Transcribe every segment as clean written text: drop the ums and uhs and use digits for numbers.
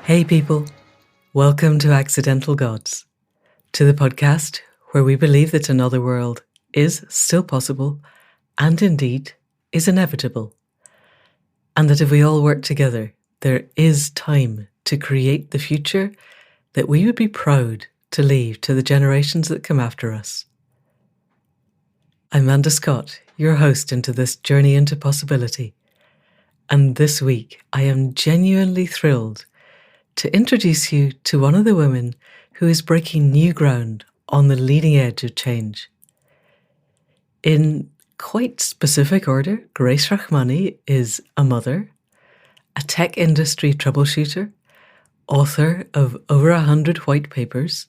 Hey people, welcome to Accidental Gods, to the podcast where we believe that another world is still possible and indeed is inevitable, and that if we all work together, there is time to create the future that we would be proud to leave to the generations that come after us. I'm Amanda Scott, your host into this journey into possibility, and this week I am genuinely thrilled to introduce you to one of the women who is breaking new ground on the leading edge of change. In quite specific order, Grace Rachmany is a mother, a tech industry troubleshooter, author of over 100 white papers,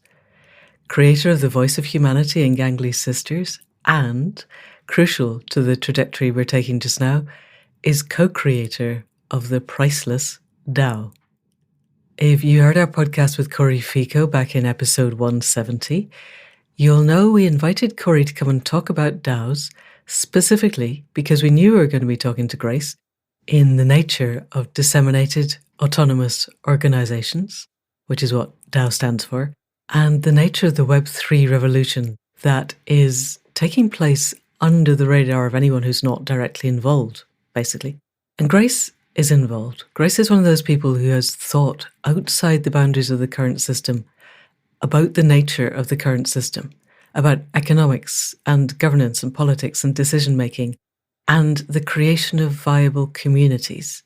creator of The Voice of Humanity and Gangly Sisters, and, crucial to the trajectory we're taking just now, is co-creator of the Priceless DAO. If you heard our podcast with Cory Feco back in episode 170, you'll know we invited Cory to come and talk about DAOs, specifically because we knew we were going to be talking to Grace in the nature of Disseminated Autonomous Organisations, which is what DAO stands for, and the nature of the Web3 revolution that is taking place under the radar of anyone who's not directly involved, basically. And Grace is involved. Grace is one of those people who has thought outside the boundaries of the current system about the nature of the current system, about economics and governance and politics and decision-making and the creation of viable communities.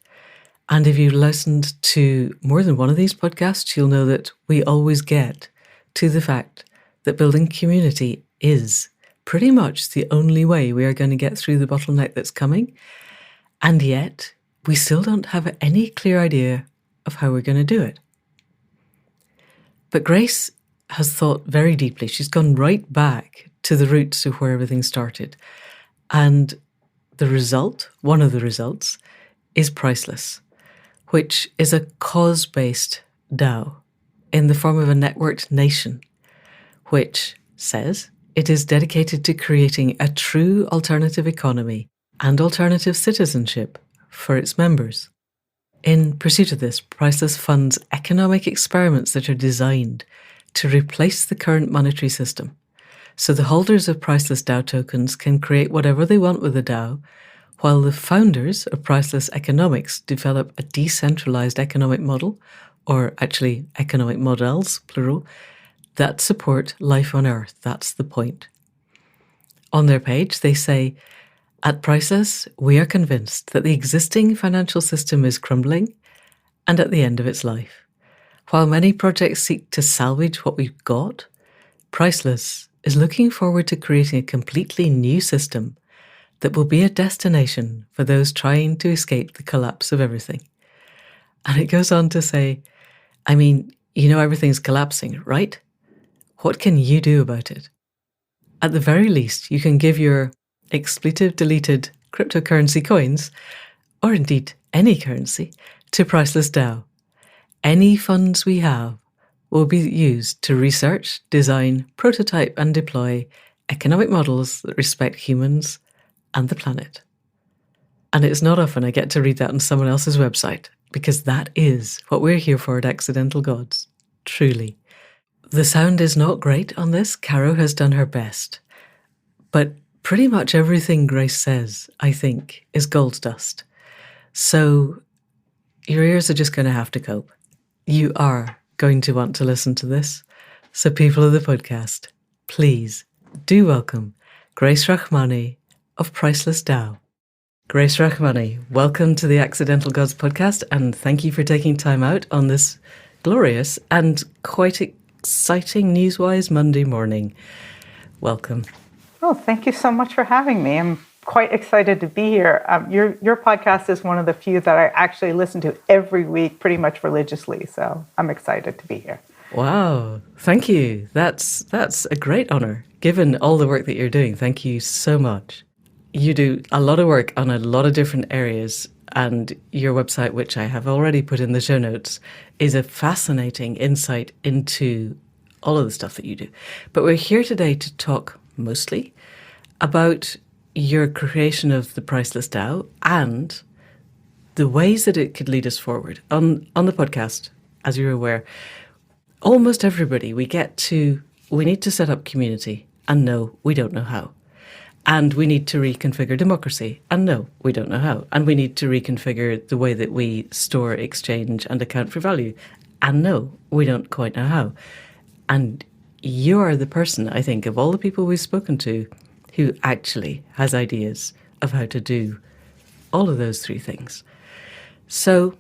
And if you've listened to more than one of these podcasts, you'll know that we always get to the fact that building community is pretty much the only way we are going to get through the bottleneck that's coming. And yet, we still don't have any clear idea of how we're going to do it. But Grace has thought very deeply. She's gone right back to the roots of where everything started. And the result, one of the results, is Priceless, which is a cause-based DAO in the form of a networked nation, which says it is dedicated to creating a true alternative economy and alternative citizenship for its members. In pursuit of this, Priceless funds economic experiments that are designed to replace the current monetary system. So the holders of Priceless DAO tokens can create whatever they want with the DAO, while the founders of Priceless Economics develop a decentralized economic model, or actually economic models, plural, that support life on Earth. That's the point. On their page, they say, "At Priceless, we are convinced that the existing financial system is crumbling and at the end of its life. While many projects seek to salvage what we've got, Priceless is looking forward to creating a completely new system that will be a destination for those trying to escape the collapse of everything." And it goes on to say, I mean, you know everything's collapsing, right? What can you do about it? At the very least, you can give your expletive-deleted cryptocurrency coins, or indeed any currency, to Priceless DAO. Any funds we have will be used to research, design, prototype and deploy economic models that respect humans and the planet. And it's not often I get to read that on someone else's website, because that is what we're here for at Accidental Gods, truly. The sound is not great on this. Caro has done her best. But pretty much everything Grace says, I think, is gold dust. So your ears are just going to have to cope. You are going to want to listen to this. So people of the podcast, please do welcome Grace Rachmany of Priceless DAO. Grace Rachmany, welcome to the Accidental Gods podcast, and thank you for taking time out on this glorious and quite exciting news-wise Monday morning. Welcome. Oh, thank you so much for having me. I'm quite excited to be here. Your podcast is one of the few that I actually listen to every week, pretty much religiously. So I'm excited to be here. Wow, thank you. That's a great honor, given all the work that you're doing. Thank you so much. You do a lot of work on a lot of different areas, and your website, which I have already put in the show notes, is a fascinating insight into all of the stuff that you do. But we're here today to talk mostly about your creation of the Priceless DAO and the ways that it could lead us forward. On the podcast, as you're aware, almost everybody, we need to set up community, and no, we don't know how. And we need to reconfigure democracy, and no, we don't know how. And we need to reconfigure the way that we store, exchange, and account for value, and no, we don't quite know how. And you're the person, I think, of all the people we've spoken to, who actually has ideas of how to do all of those three things. So,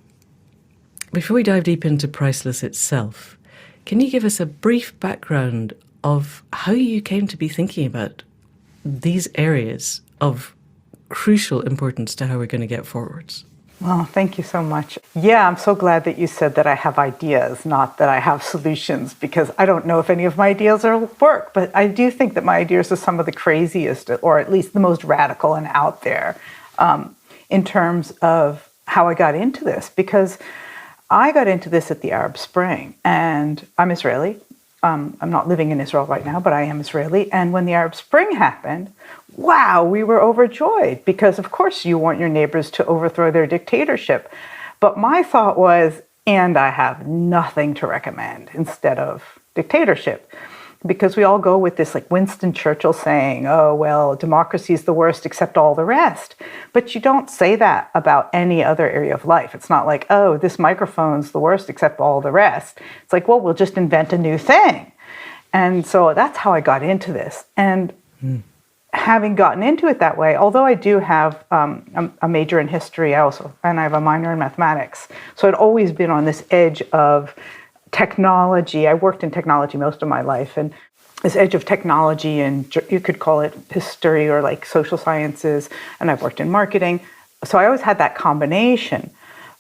before we dive deep into Priceless itself, can you give us a brief background of how you came to be thinking about these areas of crucial importance to how we're going to get forwards? Well, thank you so much. Yeah, I'm so glad that you said that I have ideas, not that I have solutions, because I don't know if any of my ideas will work, but I do think that my ideas are some of the craziest, or at least the most radical and out there, in terms of how I got into this, because I got into this at the Arab Spring, and I'm Israeli. I'm not living in Israel right now, but I am Israeli. And when the Arab Spring happened, wow, we were overjoyed because, of course, you want your neighbors to overthrow their dictatorship. But my thought was, and I have nothing to recommend instead of dictatorship. Because we all go with this, like Winston Churchill saying, oh, well, democracy is the worst except all the rest. But you don't say that about any other area of life. It's not like, oh, this microphone's the worst except all the rest. It's like, well, we'll just invent a new thing. And so that's how I got into this. And having gotten into it that way, although I do have a major in history and I have a minor in mathematics. So I'd always been on this edge of technology. I worked in technology most of my life, and this edge of technology, and you could call it history or like social sciences, and I've worked in marketing. So I always had that combination.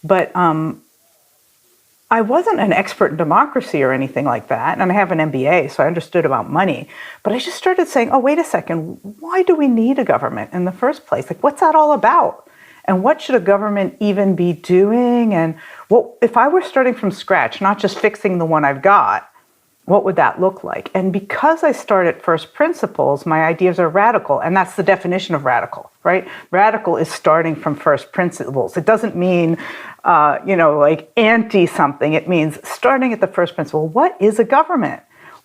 But I wasn't an expert in democracy or anything like that, and I have an MBA, so I understood about money. But I just started saying, oh, wait a second, why do we need a government in the first place? Like, what's that all about? And what should a government even be doing? And what if I were starting from scratch, not just fixing the one I've got, what would that look like? And because I start at first principles, my ideas are radical. And that's the definition of radical, right? Radical is starting from first principles. It doesn't mean, like anti something. It means starting at the first principle. What is a government?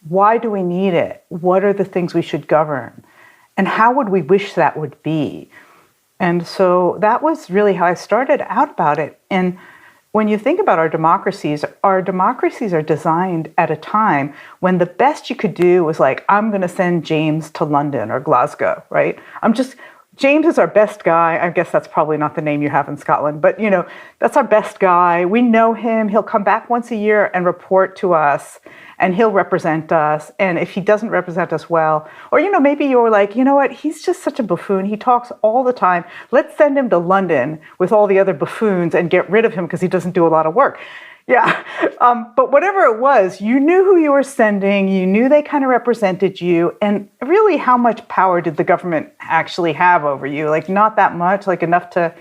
Why do we need it? What are the things we should govern? And how would we wish that would be? And so that was really how I started out about it. And when you think about our democracies are designed at a time when the best you could do was like, I'm going to send James to London or Glasgow, right? James is our best guy. I guess that's probably not the name you have in Scotland, but that's our best guy. We know him. He'll come back once a year and report to us, and he'll represent us. And if he doesn't represent us well, or, maybe you're like, you know what, he's just such a buffoon. He talks all the time. Let's send him to London with all the other buffoons and get rid of him because he doesn't do a lot of work. Yeah. But whatever it was, you knew who you were sending. You knew they kind of represented you. And really, how much power did the government actually have over you? Like, not that much, like enough to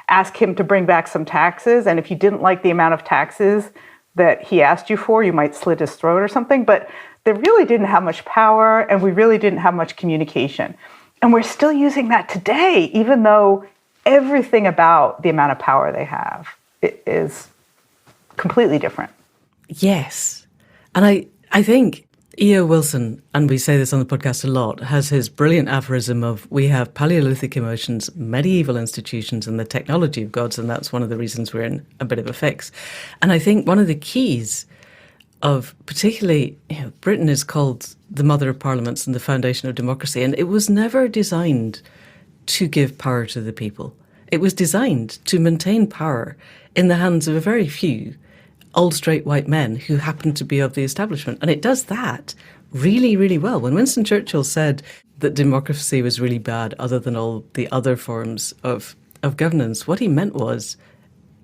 ask him to bring back some taxes. And if you didn't like the amount of taxes that he asked you for, you might slit his throat or something. But they really didn't have much power, and we really didn't have much communication. And we're still using that today, even though everything about the amount of power they have is completely different. Yes. And I think E.O. Wilson, and we say this on the podcast a lot, has his brilliant aphorism of we have Paleolithic emotions, medieval institutions, and the technology of gods, and that's one of the reasons we're in a bit of a fix. And I think one of the keys of particularly, Britain is called the mother of parliaments and the foundation of democracy, and it was never designed to give power to the people. It was designed to maintain power in the hands of a very few old straight white men who happen to be of the establishment. And it does that really, really well. When Winston Churchill said that democracy was really bad other than all the other forms of governance, what he meant was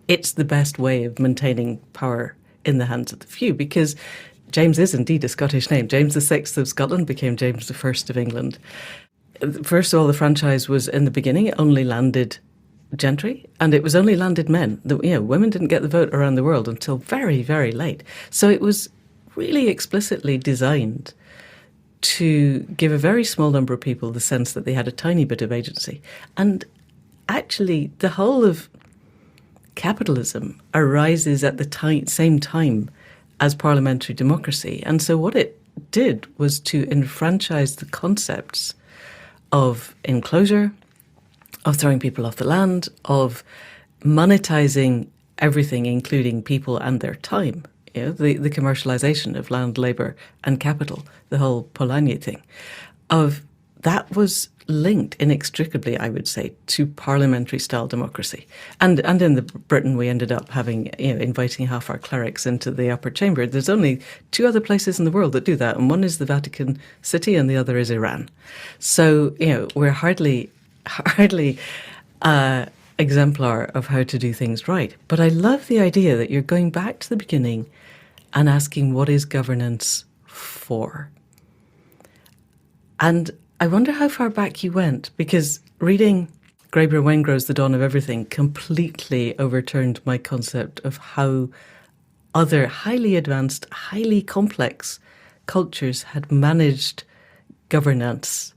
it's the best way of maintaining power in the hands of the few, because James is indeed a Scottish name. James VI of Scotland became James I of England. First of all, the franchise was in the beginning, it only landed gentry, and it was only landed men. Women didn't get the vote around the world until very, very late. So it was really explicitly designed to give a very small number of people the sense that they had a tiny bit of agency. And actually, the whole of capitalism arises at the same time as parliamentary democracy. And so what it did was to enfranchise the concepts of enclosure, of throwing people off the land, of monetizing everything, including people and their time. You know, the commercialization of land, labour and capital, the whole Polanyi thing, of that was linked inextricably, I would say, to parliamentary style democracy. And in Britain, we ended up having, inviting half our clerics into the upper chamber. There's only two other places in the world that do that, and one is the Vatican City and the other is Iran. So, we're hardly exemplar of how to do things right. But I love the idea that you're going back to the beginning and asking, what is governance for? And I wonder how far back you went, because reading Graeber Wengrow's The Dawn of Everything completely overturned my concept of how other highly advanced, highly complex cultures had managed governance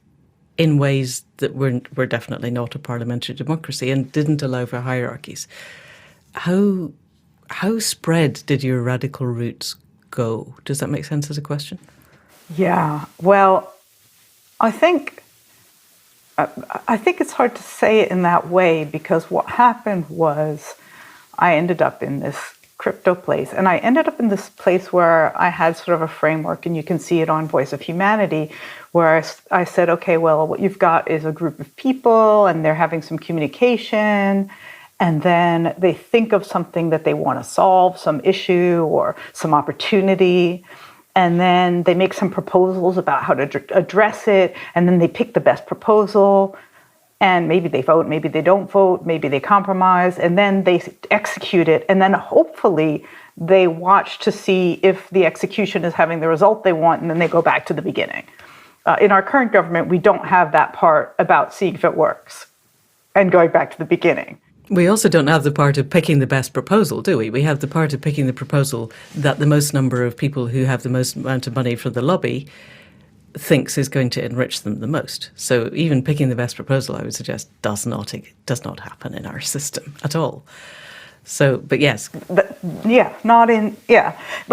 in ways that were definitely not a parliamentary democracy and didn't allow for hierarchies. How spread did your radical roots go? Does that make sense as a question? Yeah, well, I think it's hard to say it in that way, because what happened was I ended up in this crypto place, and I ended up in this place where I had sort of a framework, and you can see it on Voice of Humanity, where I said, okay, well, what you've got is a group of people and they're having some communication, and then they think of something that they want to solve, some issue or some opportunity. And then they make some proposals about how to address it. And then they pick the best proposal. And maybe they vote, maybe they don't vote, maybe they compromise. And then they execute it. And then hopefully they watch to see if the execution is having the result they want. And then they go back to the beginning. In our current government, we don't have that part about seeing if it works and going back to the beginning. We also don't have the part of picking the best proposal, do we? We have the part of picking the proposal that the most number of people who have the most amount of money from the lobby thinks is going to enrich them the most. So even picking the best proposal, I would suggest, does not happen in our system at all. So, but yes. But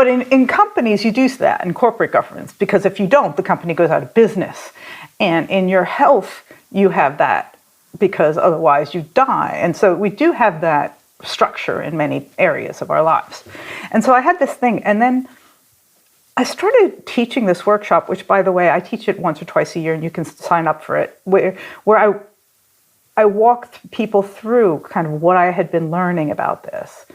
in companies, you do that in corporate governance, because if you don't, the company goes out of business. And in your health, you have that, because otherwise you die. And so we do have that structure in many areas of our lives. And so I had this thing, and then I started teaching this workshop, which, by the way, I teach it once or twice a year, and you can sign up for it, where I walked people through kind of what I had been learning about this.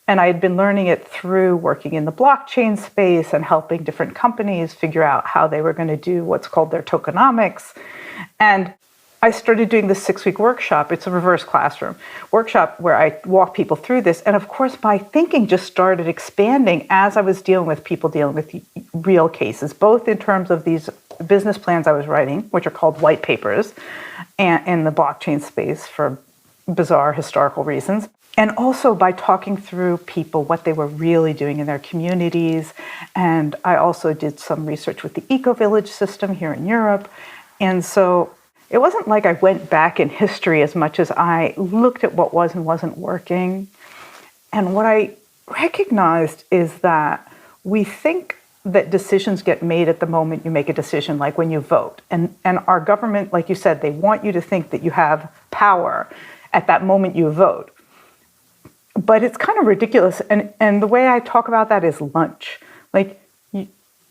And I had been learning it through working in the blockchain space and helping different companies figure out how they were going to do what's called their tokenomics. And I started doing this 6-week workshop. It's a reverse classroom workshop where I walk people through this. And of course, my thinking just started expanding as I was dealing with people dealing with real cases, both in terms of these business plans I was writing, which are called white papers, and in the blockchain space for bizarre historical reasons. And also by talking through people, what they were really doing in their communities. And I also did some research with the eco-village system here in Europe. And so it wasn't like I went back in history as much as I looked at what was and wasn't working. And what I recognized is that we think that decisions get made at the moment you make a decision, like when you vote. And our government, like you said, they want you to think that you have power at that moment you vote. But it's kind of ridiculous. And the way I talk about that is lunch. Like,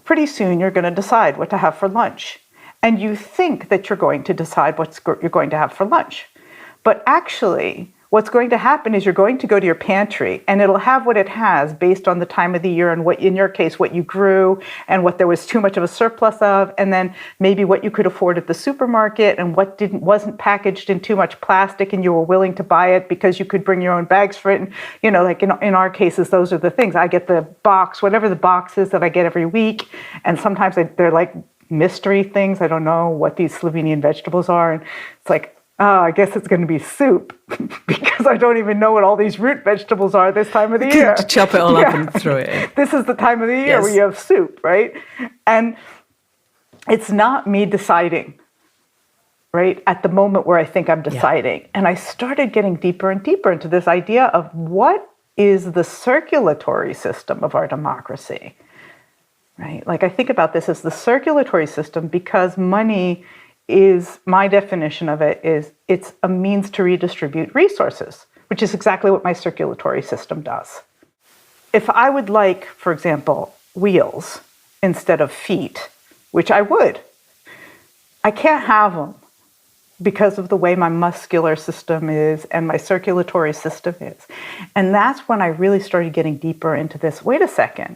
pretty soon you're going to decide what to have for lunch. And you think that you're going to decide what you're going to have for lunch. But actually, what's going to happen is you're going to go to your pantry, and it'll have what it has based on the time of the year and what, in your case, what you grew and what there was too much of a surplus of, and then maybe what you could afford at the supermarket and what wasn't packaged in too much plastic and you were willing to buy it because you could bring your own bags for it. And, like in our cases, those are the things. I get the box, whatever the box is that I get every week, and sometimes they're like mystery things. I don't know what these Slovenian vegetables are. And it's like, I guess it's going to be soup because I don't even know what all these root vegetables are this time of the year. To chop it all up and throw it in. This is the time of the year where you have soup, right? And it's not me deciding, right, at the moment where I think I'm deciding. Yeah. And I started getting deeper and deeper into this idea of what is the circulatory system of our democracy, right? Like I think about this as the circulatory system because money is, my definition of it is, it's a means to redistribute resources, which is exactly what my circulatory system does. If I would like, for example, wheels instead of feet, which I would, I can't have them because of the way my muscular system is and my circulatory system is. And that's when I really started getting deeper into this. Wait a second,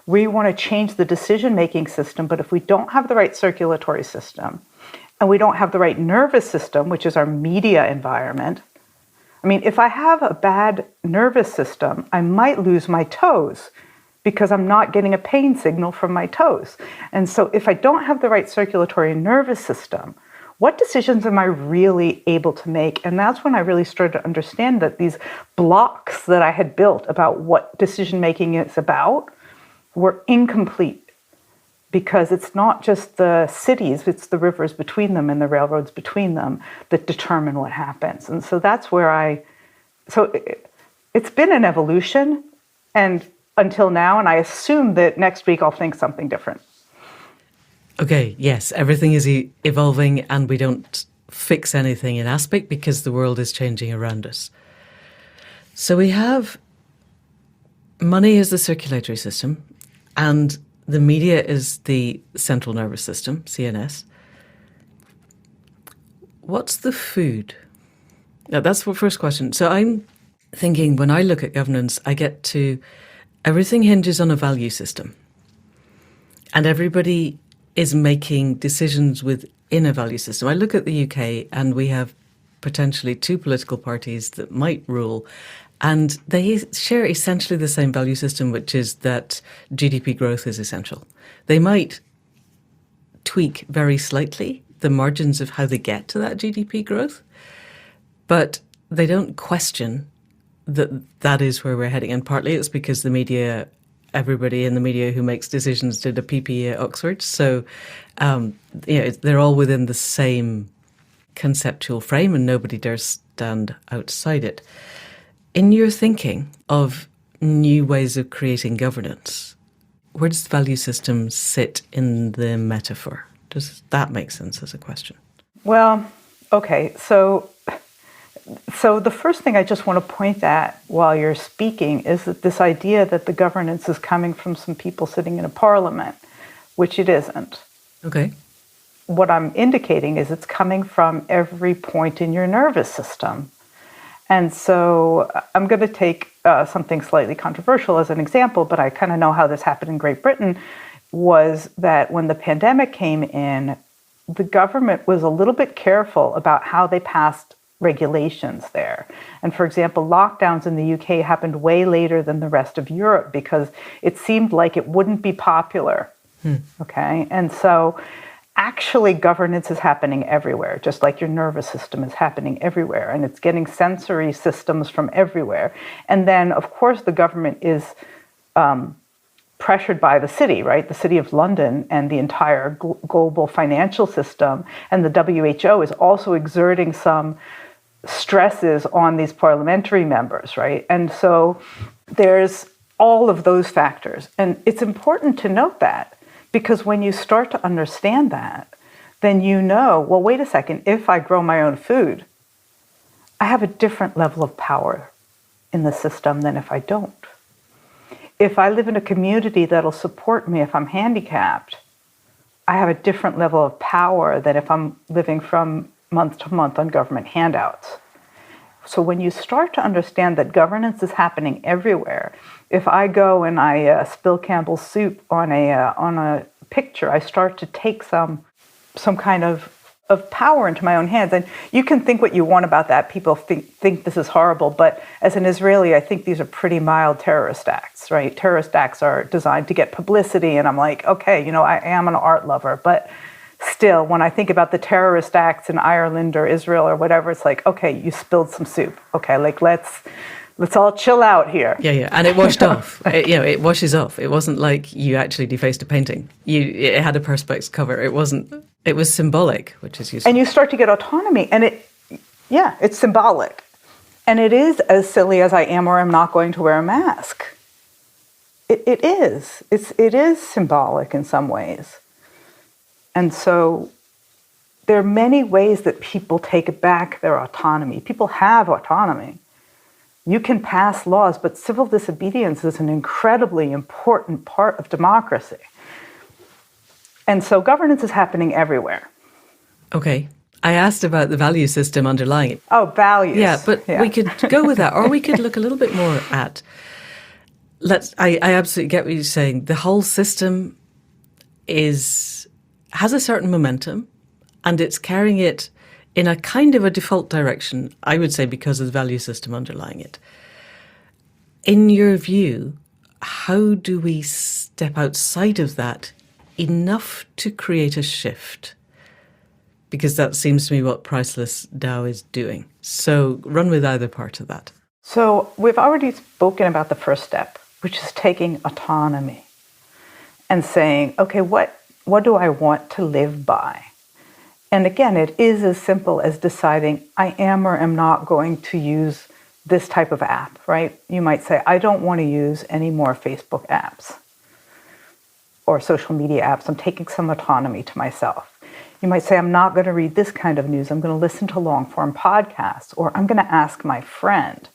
we want to change the decision-making system, but if we don't have the right circulatory system and we don't have the right nervous system, which is our media environment, I mean, if I have a bad nervous system, I might lose my toes because I'm not getting a pain signal from my toes. And so if I don't have the right circulatory nervous system, what decisions am I really able to make? And that's when I really started to understand that these blocks that I had built about what decision-making is about were incomplete because it's not just the cities, it's the rivers between them and the railroads between them that determine what happens. And so that's where it's been an evolution and until now, and I assume that next week I'll think something different. Okay, yes, everything is evolving and we don't fix anything in aspect because the world is changing around us. So we have money is the circulatory system and the media is the central nervous system, CNS. What's the food? Now, that's the first question. So I'm thinking when I look at governance, I get to everything hinges on a value system. And everybody is making decisions within a value system. I look at the UK and we have potentially two political parties that might rule and they share essentially the same value system, which is that GDP growth is essential. They might tweak very slightly the margins of how they get to that GDP growth, but they don't question that is where we're heading. And partly it's because the media, everybody in the media who makes decisions did a PPE at Oxford. So, they're all within the same conceptual frame and nobody dares stand outside it. In your thinking of new ways of creating governance, where does the value system sit in the metaphor? Does that make sense as a question? Well, okay, so the first thing I just want to point at while you're speaking is that this idea that the governance is coming from some people sitting in a parliament, which it isn't. Okay. What I'm indicating is it's coming from every point in your nervous system. And so I'm going to take something slightly controversial as an example, but I kind of know how this happened in Great Britain, was that when the pandemic came in, the government was a little bit careful about how they passed regulations there. And for example, lockdowns in the UK happened way later than the rest of Europe because it seemed like it wouldn't be popular. Okay. And so actually governance is happening everywhere, just like your nervous system is happening everywhere. And it's getting sensory systems from everywhere. And then, of course, the government is pressured by the city, right? The City of London and the entire global financial system. And the WHO is also exerting some stresses on these parliamentary members, right? And so there's all of those factors. And it's important to note that because when you start to understand that, then you know, well, wait a second, if I grow my own food, I have a different level of power in the system than if I don't. If I live in a community that'll support me if I'm handicapped, I have a different level of power than if I'm living from month to month on government handouts. So when you start to understand that governance is happening everywhere, if I go and I spill Campbell's soup on a picture, I start to take some kind of power into my own hands. And you can think what you want about that. People think this is horrible, but as an Israeli, I think these are pretty mild terrorist acts, right? Terrorist acts are designed to get publicity, and I'm like, okay, I am an art lover, but still, when I think about the terrorist acts in Ireland or Israel or whatever, it's like, okay, you spilled some soup. Okay, like let's all chill out here. Yeah, and it washed off. It washes off. It wasn't like you actually defaced a painting. It had a perspex cover. It wasn't. It was symbolic, which is useful. And you start to get autonomy, and it's symbolic. And it is as silly as I am or am not going to wear a mask. It is. It is symbolic in some ways. And so there are many ways that people take back their autonomy. People have autonomy. You can pass laws, but civil disobedience is an incredibly important part of democracy. And so governance is happening everywhere. Okay. I asked about the value system underlying it. Oh, values. Yeah, but we could go with that. Or we could look a little bit more at, I absolutely get what you're saying. The whole system has a certain momentum, and it's carrying it in a kind of a default direction, I would say, because of the value system underlying it. In your view, how do we step outside of that enough to create a shift? Because that seems to me what Priceless DAO is doing. So run with either part of that. So we've already spoken about the first step, which is taking autonomy and saying, okay, what do I want to live by? And again, it is as simple as deciding I am or am not going to use this type of app, right? You might say, I don't want to use any more Facebook apps or social media apps. I'm taking some autonomy to myself. You might say, I'm not going to read this kind of news. I'm going to listen to long-form podcasts, or I'm going to ask my friend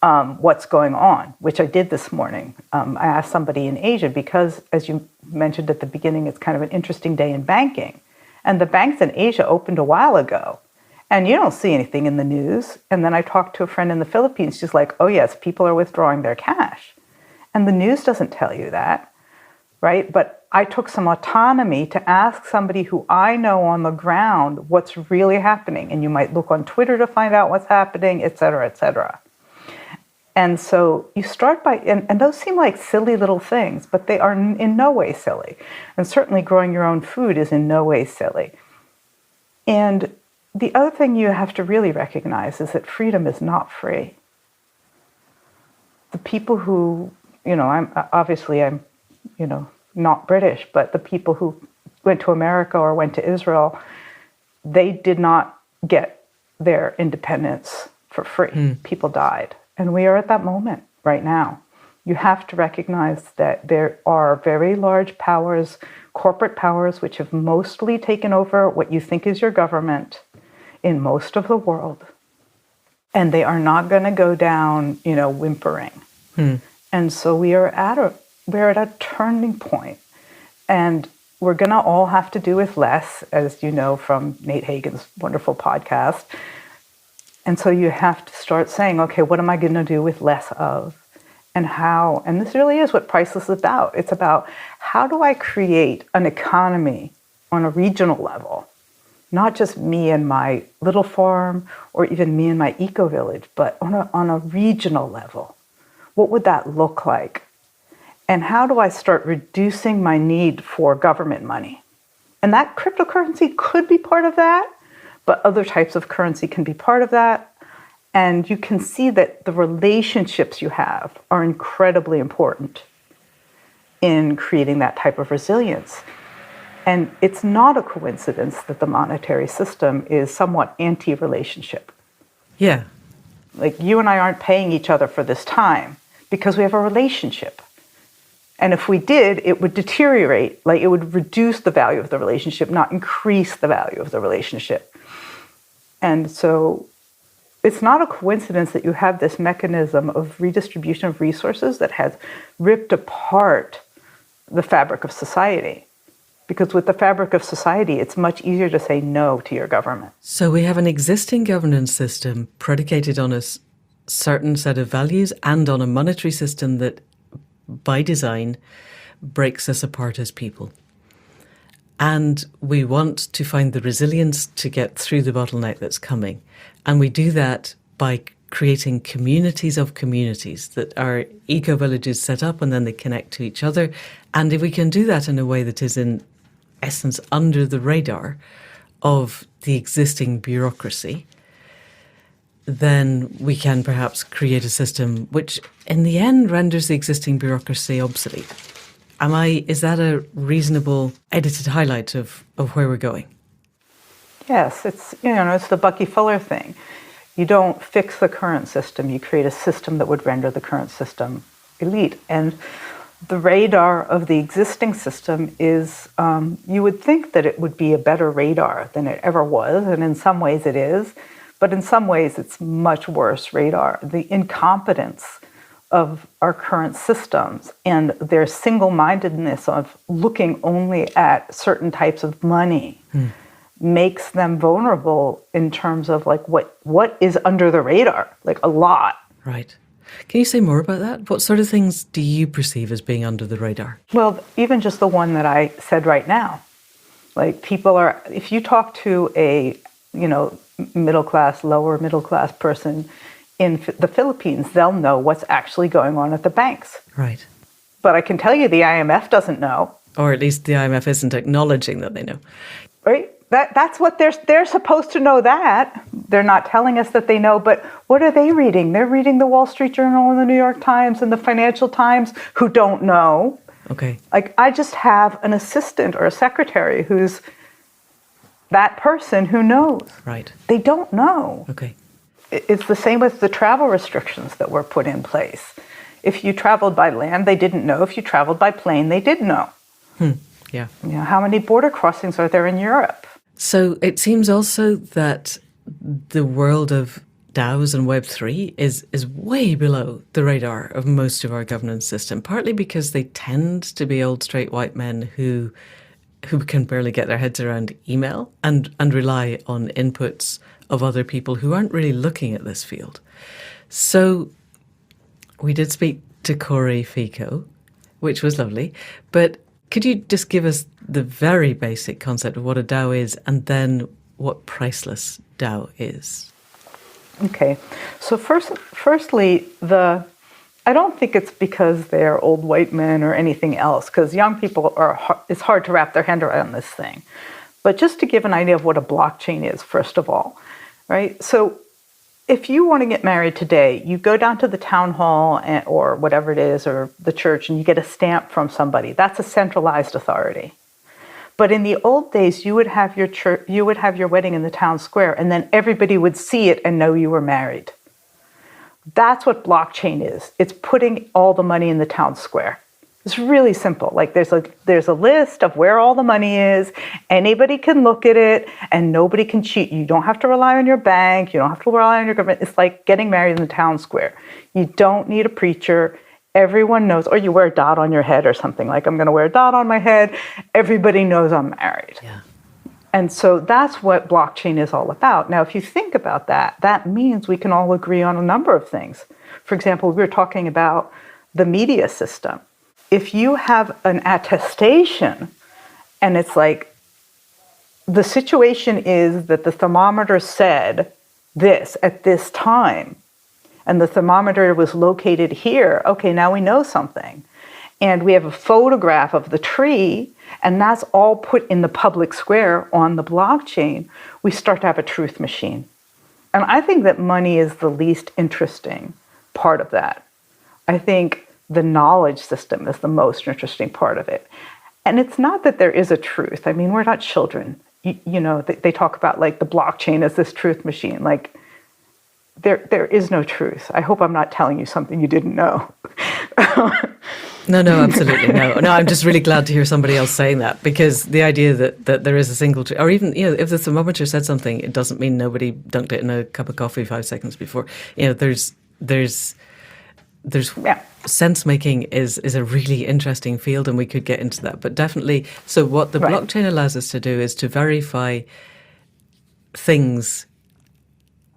what's going on, which I did this morning. I asked somebody in Asia because, as you mentioned at the beginning, it's kind of an interesting day in banking. And the banks in Asia opened a while ago, and you don't see anything in the news. And then I talked to a friend in the Philippines. She's like, oh, yes, people are withdrawing their cash. And the news doesn't tell you that, right? But I took some autonomy to ask somebody who I know on the ground what's really happening. And you might look on Twitter to find out what's happening, et cetera, et cetera. And so you start by, and those seem like silly little things, but they are in no way silly. And certainly growing your own food is in no way silly. And the other thing you have to really recognize is that freedom is not free. The people who, I'm not British, but the people who went to America or went to Israel, they did not get their independence for free. People died. And we are at that moment right now. You have to recognize that there are very large powers, corporate powers, which have mostly taken over what you think is your government in most of the world. And they are not going to go down, whimpering. And so we're at a turning point. And we're going to all have to do with less, as you know from Nate Hagen's wonderful podcast. And so you have to start saying, okay, what am I going to do with less of? And how? And this really is what Priceless is about. It's about how do I create an economy on a regional level? Not just me and my little farm or even me and my eco-village, but on a regional level. What would that look like? And how do I start reducing my need for government money? And that cryptocurrency could be part of that, but other types of currency can be part of that. And you can see that the relationships you have are incredibly important in creating that type of resilience. And it's not a coincidence that the monetary system is somewhat anti-relationship. Yeah. Like you and I aren't paying each other for this time because we have a relationship. And if we did, it would deteriorate, like it would reduce the value of the relationship, not increase the value of the relationship. And so it's not a coincidence that you have this mechanism of redistribution of resources that has ripped apart the fabric of society. Because with the fabric of society, it's much easier to say no to your government. So we have an existing governance system predicated on a certain set of values and on a monetary system that, by design, breaks us apart as people. And we want to find the resilience to get through the bottleneck that's coming. And we do that by creating communities of communities that are eco-villages set up and then they connect to each other. And if we can do that in a way that is in essence under the radar of the existing bureaucracy, then we can perhaps create a system which in the end renders the existing bureaucracy obsolete. Is that a reasonable edited highlight of where we're going? Yes, it's the Bucky Fuller thing. You don't fix the current system. You create a system that would render the current system elite. And the radar of the existing system is, you would think that it would be a better radar than it ever was, and in some ways it is, but in some ways it's much worse radar. The incompetence of our current systems and their single-mindedness of looking only at certain types of money makes them vulnerable in terms of like what is under the radar, like a lot. Right. Can you say more about that? What sort of things do you perceive as being under the radar? Well, even just the one that I said right now. Like people are, if you talk to a, middle class, lower middle class person in the Philippines, they'll know what's actually going on at the banks. Right. But I can tell you the IMF doesn't know. Or at least the IMF isn't acknowledging that they know. Right? That's what they're supposed to know that. They're not telling us that they know, but what are they reading? They're reading the Wall Street Journal and the New York Times and the Financial Times, who don't know. Okay. Like, I just have an assistant or a secretary who's that person who knows. Right. They don't know. Okay. It's the same with the travel restrictions that were put in place. If you traveled by land, they didn't know. If you traveled by plane, they did know. Yeah. How many border crossings are there in Europe? So it seems also that the world of DAOs and Web3 is way below the radar of most of our governance system, partly because they tend to be old straight white men who can barely get their heads around email and rely on inputs of other people who aren't really looking at this field. So we did speak to Cory Feco, which was lovely, but could you just give us the very basic concept of what a DAO is and then what Priceless DAO is? Okay. So firstly, I don't think it's because they're old white men or anything else, because young people it's hard to wrap their hand around this thing. But just to give an idea of what a blockchain is, first of all, right? So if you want to get married today, you go down to the town hall or whatever it is, or the church, and you get a stamp from somebody. That's a centralized authority. But in the old days, you would have your wedding in the town square, and then everybody would see it and know you were married. That's what blockchain is. It's putting all the money in the town square. It's really simple. Like there's a list of where all the money is. Anybody can look at it, and nobody can cheat. You don't have to rely on your bank. You don't have to rely on your government. It's like getting married in the town square. You don't need a preacher. Everyone knows, or you wear a dot on your head or something. Like, I'm going to wear a dot on my head. Everybody knows I'm married. Yeah. And so that's what blockchain is all about. Now, if you think about that, that means we can all agree on a number of things. For example, we were talking about the media system. If you have an attestation and it's like, the situation is that the thermometer said this at this time, and the thermometer was located here, okay, now we know something. And we have a photograph of the tree, and that's all put in the public square on the blockchain. We start to have a truth machine. And I think that money is the least interesting part of that. I think the knowledge system is the most interesting part of it. And it's not that there is a truth. I mean, we're not children. They talk about like the blockchain as this truth machine. Like, there is no truth. I hope I'm not telling you something you didn't know. No, absolutely no. No, I'm just really glad to hear somebody else saying that, because the idea that there is a single truth, or even, if the thermometer said something, it doesn't mean nobody dunked it in a cup of coffee 5 seconds before. There's sense making is a really interesting field, and we could get into that. But definitely, so what the blockchain allows us to do is to verify things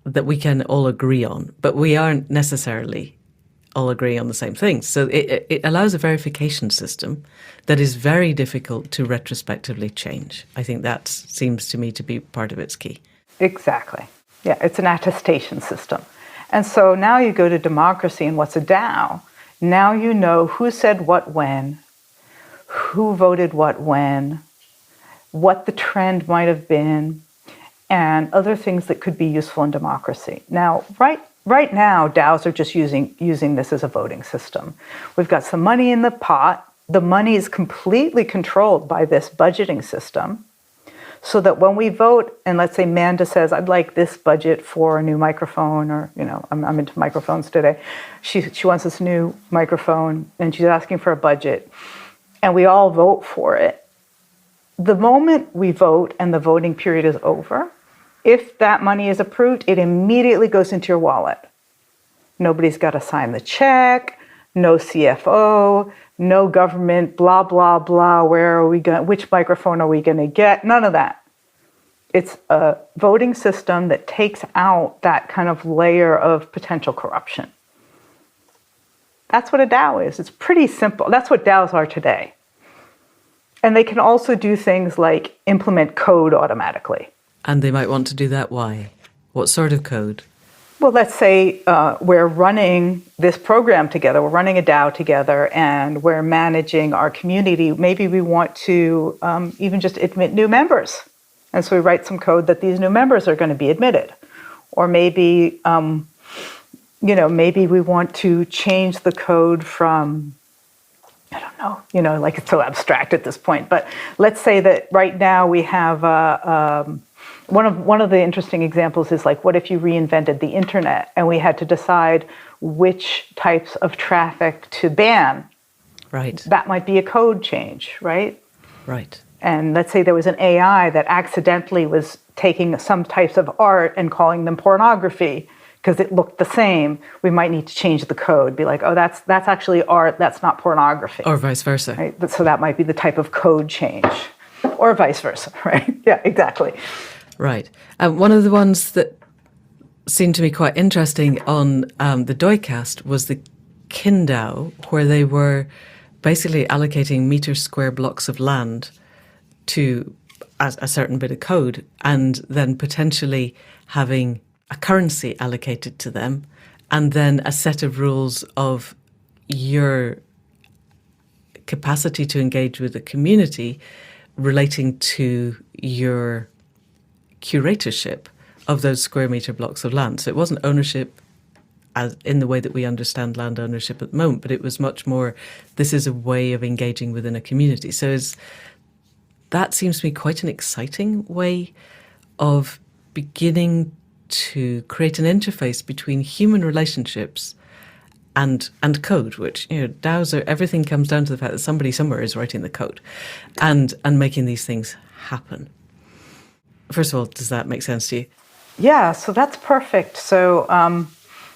that we can all agree on, but we aren't necessarily all agreeing on the same things. So it allows a verification system that is very difficult to retrospectively change. I think that seems to me to be part of its key. Exactly. Yeah, it's an attestation system. And so now you go to democracy, and what's a DAO? Now you know who said what when, who voted what when, what the trend might have been, and other things that could be useful in democracy. Now, right now, DAOs are just using this as a voting system. We've got some money in the pot. The money is completely controlled by this budgeting system. so that when we vote, and let's say Manda says, I'd like this budget for a new microphone, or, I'm into microphones today. She wants this new microphone, and she's asking for a budget, and we all vote for it. The moment we vote and the voting period is over, if that money is approved, it immediately goes into your wallet. Nobody's got to sign the check, no CFO, no government, blah, blah, blah. Which microphone are we going to get? None of that. It's a voting system that takes out that kind of layer of potential corruption. That's what a DAO is. It's pretty simple. That's what DAOs are today. And they can also do things like implement code automatically. And they might want to do that. Why? What sort of code? Well, let's say we're running this program together, we're running a DAO together, and we're managing our community. Maybe we want to even just admit new members. And so we write some code that these new members are going to be admitted. Or maybe, maybe we want to change the code from, I don't know, like it's so abstract at this point. But let's say that right now we have one of the interesting examples is like, what if you reinvented the internet and we had to decide which types of traffic to ban? Right. That might be a code change, right? Right. And let's say there was an AI that accidentally was taking some types of art and calling them pornography because it looked the same. We might need to change the code, be like, oh, that's actually art, that's not pornography. Or vice versa. Right? So that might be the type of code change. Or vice versa, right? Yeah, exactly. Right. One of the ones that seemed to me quite interesting on the Doycast was the KinDAO, where they were basically allocating meter square blocks of land to a certain bit of code, and then potentially having a currency allocated to them, and then a set of rules of your capacity to engage with the community relating to your curatorship of those square meter blocks of land. So it wasn't ownership as in the way that we understand land ownership at the moment, but it was much more, this is a way of engaging within a community. So that seems to me quite an exciting way of beginning to create an interface between human relationships and code, which, DAOs are, everything comes down to the fact that somebody somewhere is writing the code and making these things happen. First of all, does that make sense to you? Yeah, so that's perfect. So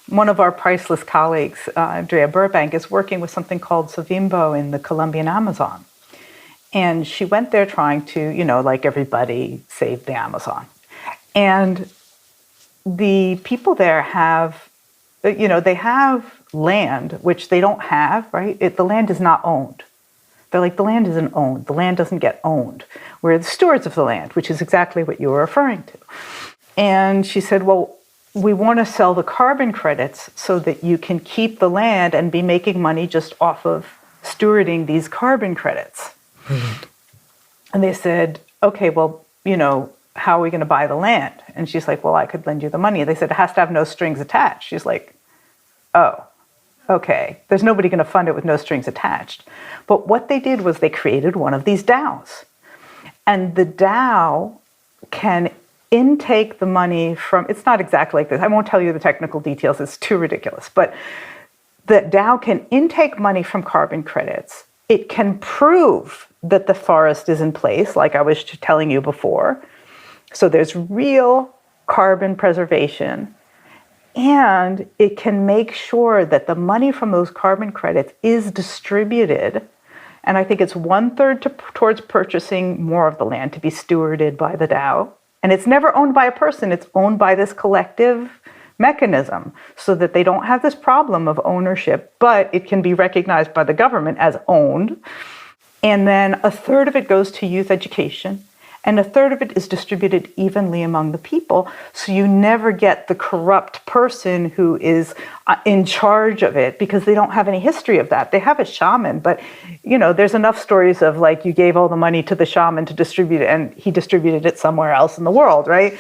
one of our Priceless colleagues, Andrea Burbank, is working with something called Savimbo in the Colombian Amazon. And she went there trying to, like everybody, save the Amazon. And the people there have, they have land, which they don't have, right? The land is not owned. They're like, the land isn't owned. The land doesn't get owned. We're the stewards of the land, which is exactly what you were referring to. And she said, well, we want to sell the carbon credits so that you can keep the land and be making money just off of stewarding these carbon credits. Brilliant. And they said, okay, well, how are we going to buy the land? And she's like, well, I could lend you the money. They said, it has to have no strings attached. She's like, oh, okay. There's nobody going to fund it with no strings attached. But what they did was they created one of these DAOs. And the DAO can intake the money from, it's not exactly like this. I won't tell you the technical details. It's too ridiculous. But the DAO can intake money from carbon credits. It can prove that the forest is in place, like I was telling you before. So there's real carbon preservation. And it can make sure that the money from those carbon credits is distributed. And I think it's 1/3 towards purchasing more of the land to be stewarded by the DAO. And it's never owned by a person. It's owned by this collective mechanism so that they don't have this problem of ownership, but it can be recognized by the government as owned. And then 1/3 of it goes to youth education. And 1/3 of it is distributed evenly among the people. So you never get the corrupt person who is in charge of it because they don't have any history of that. They have a shaman, but there's enough stories of like you gave all the money to the shaman to distribute it and he distributed it somewhere else in the world, right?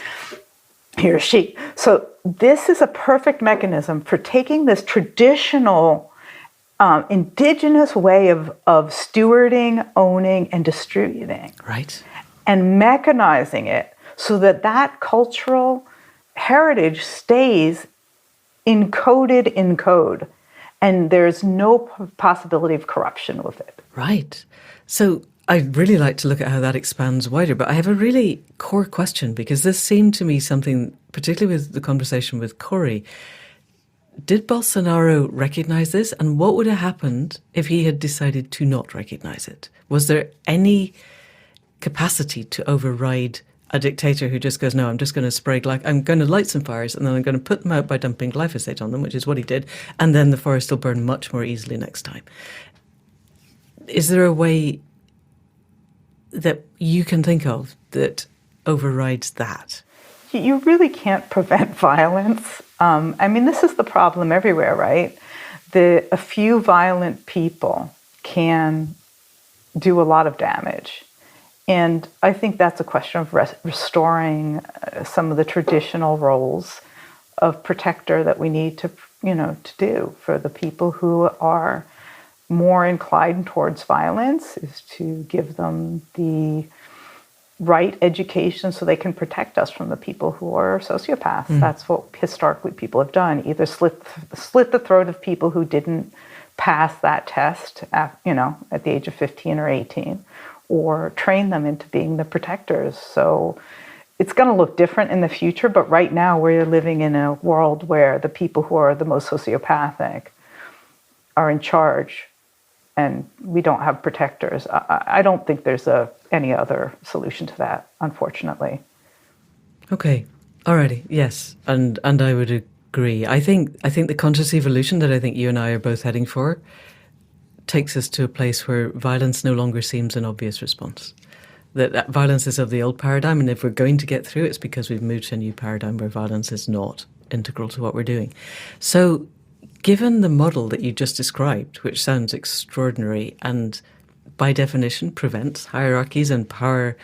He or she. So this is a perfect mechanism for taking this traditional indigenous way of stewarding, owning, and distributing. Right. and mechanizing it so that that cultural heritage stays encoded in code, and there's no possibility of corruption with it. Right. So I'd really like to look at how that expands wider, but I have a really core question, because this seemed to me something, particularly with the conversation with Cory. Did Bolsonaro recognize this? And what would have happened if he had decided to not recognize it? Was there any capacity to override a dictator who just goes, no, I'm just going to spray, I'm going to light some fires and then I'm going to put them out by dumping glyphosate on them, which is what he did. And then the forest will burn much more easily next time. Is there a way that you can think of that overrides that? You really can't prevent violence. I mean, this is the problem everywhere, right? A few violent people can do a lot of damage. And I think that's a question of restoring some of the traditional roles of protector that we need to do for the people who are more inclined towards violence, is to give them the right education so they can protect us from the people who are sociopaths. That's what historically people have done, either slit the throat of people who didn't pass that test at the age of 15 or 18, or train them into being the protectors. So it's going to look different in the future, but right now we're living in a world where the people who are the most sociopathic are in charge, and we don't have protectors. I don't think there's any other solution to that, unfortunately. Okay, alrighty, yes, and I would agree. I think the conscious evolution that I think you and I are both heading for takes us to a place where violence no longer seems an obvious response. That violence is of the old paradigm, and if we're going to get through, it's because we've moved to a new paradigm where violence is not integral to what we're doing. So, given the model that you just described, which sounds extraordinary and by definition prevents hierarchies and power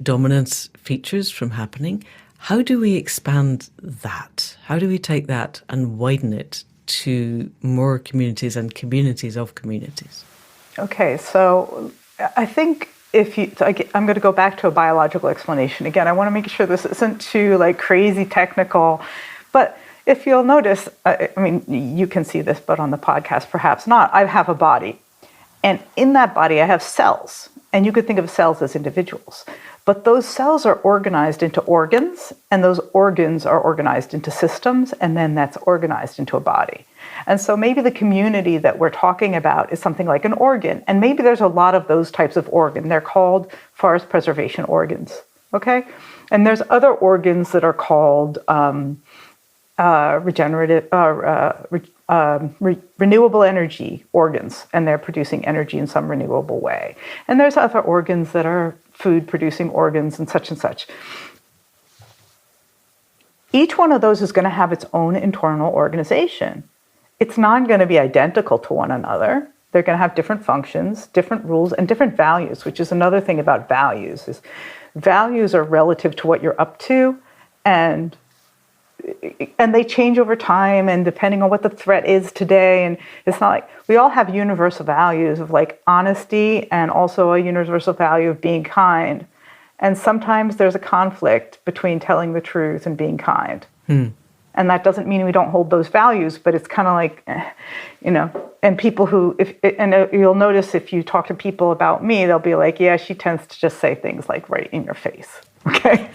dominance features from happening, how do we expand that? How do we take that and widen it to more communities and communities of communities? Okay, so I think I'm going to go back to a biological explanation. Again, I want to make sure this isn't too crazy technical, but if you'll notice, I mean, you can see this, but on the podcast, perhaps not. I have a body. And in that body, I have cells. And you could think of cells as individuals. But those cells are organized into organs, and those organs are organized into systems, and then that's organized into a body. And so maybe the community that we're talking about is something like an organ. And maybe there's a lot of those types of organ. They're called forest preservation organs, okay? And there's other organs that are called renewable energy organs, and they're producing energy in some renewable way. And there's other organs that are food producing organs and such and such. Each one of those is going to have its own internal organization. It's not going to be identical to one another. They're going to have different functions, different rules, and different values, which is another thing about values. Is values are relative to what you're up to, and they change over time, and depending on what the threat is today. And it's not like we all have universal values of honesty, and also a universal value of being kind. And sometimes there's a conflict between telling the truth and being kind. And that doesn't mean we don't hold those values, but it's kind of and people who, you'll notice if you talk to people about me, they'll be like, yeah, she tends to just say things right in your face. Okay,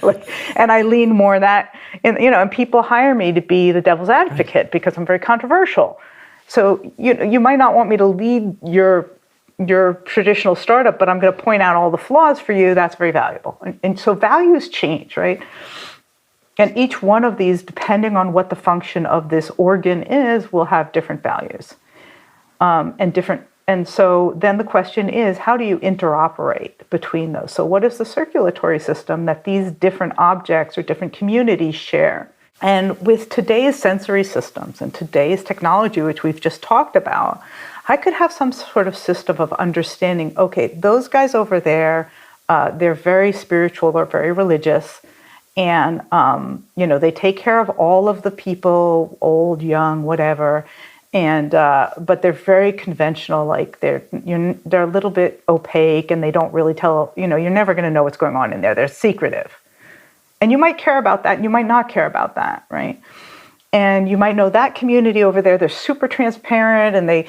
and I lean more that, and people hire me to be the devil's advocate because I'm very controversial. So you might not want me to lead your traditional startup, but I'm going to point out all the flaws for you. That's very valuable. And so values change, right? And each one of these, depending on what the function of this organ is, will have different values And so then the question is, how do you interoperate between those? So what is the circulatory system that these different objects or different communities share? And with today's sensory systems and today's technology, which we've just talked about, I could have some sort of system of understanding, okay, those guys over there, they're very spiritual, they're very religious, and they take care of all of the people, old, young, whatever, And but they're very conventional. Like they're a little bit opaque, and they don't really tell. You're never going to know what's going on in there. They're secretive, and you might care about that, and you might not care about that, right? And you might know that community over there, they're super transparent, and they,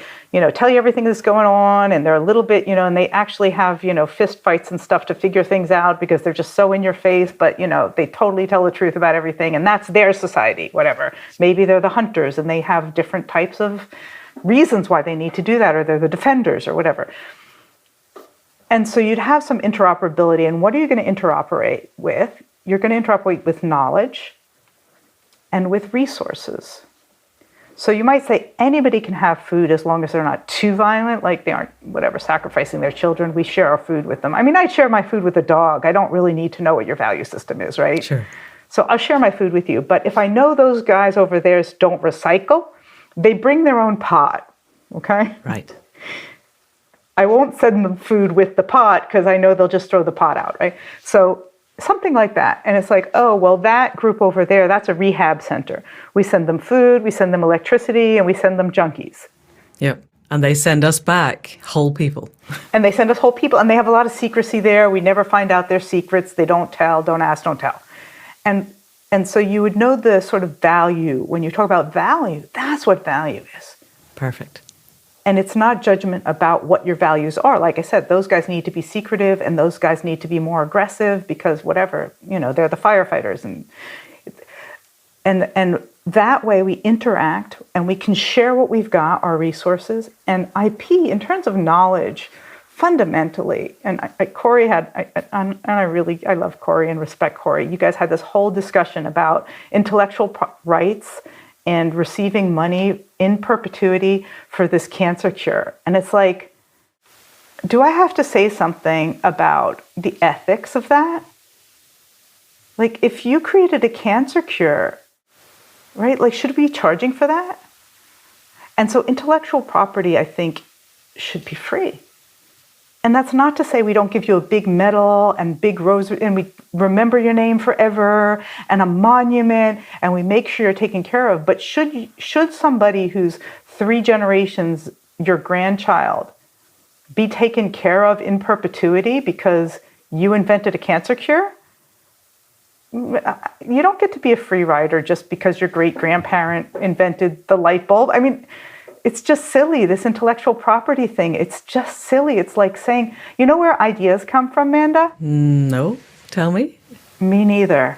tell you everything that's going on, and they're a little bit, and they actually have, fist fights and stuff to figure things out because they're just so in your face, but, they totally tell the truth about everything, and that's their society, whatever. Maybe they're the hunters, and they have different types of reasons why they need to do that, or they're the defenders, or whatever. And so you'd have some interoperability, and what are you going to interoperate with? You're going to interoperate with knowledge and with resources. So you might say anybody can have food as long as they're not too violent, like they aren't, sacrificing their children. We share our food with them. I mean, I'd share my food with a dog. I don't really need to know what your value system is, right? Sure. So I'll share my food with you. But if I know those guys over there don't recycle, they bring their own pot, okay? Right. I won't send them food with the pot because I know they'll just throw the pot out, right? So something like that. And it's like, oh, well, that group over there, that's a rehab center. We send them food, we send them electricity, and we send them junkies. Yep. And they send us back whole people. And they send us whole people. And they have a lot of secrecy there. We never find out their secrets. They don't tell, don't ask, don't tell. And so you would know the sort of value. When you talk about value, that's what value is. Perfect. And it's not judgment about what your values are. Like I said, those guys need to be secretive, and those guys need to be more aggressive because whatever, they're the firefighters. And that way we interact and we can share what we've got, our resources. And IP, in terms of knowledge, fundamentally, and Cory had, I love Cory and respect Cory. You guys had this whole discussion about intellectual rights and receiving money in perpetuity for this cancer cure. And it's like, do I have to say something about the ethics of that? Like, if you created a cancer cure, right, like, should we be charging for that? And so intellectual property, I think, should be free. And that's not to say we don't give you a big medal and big rose, and we remember your name forever, and a monument, and we make sure you're taken care of. But should somebody who's 3 generations, your grandchild, be taken care of in perpetuity because you invented a cancer cure? You don't get to be a free rider just because your great-grandparent invented the light bulb. I mean, it's just silly, this intellectual property thing. It's just silly. It's like saying, you know where ideas come from, Manda? No, tell me. Me neither.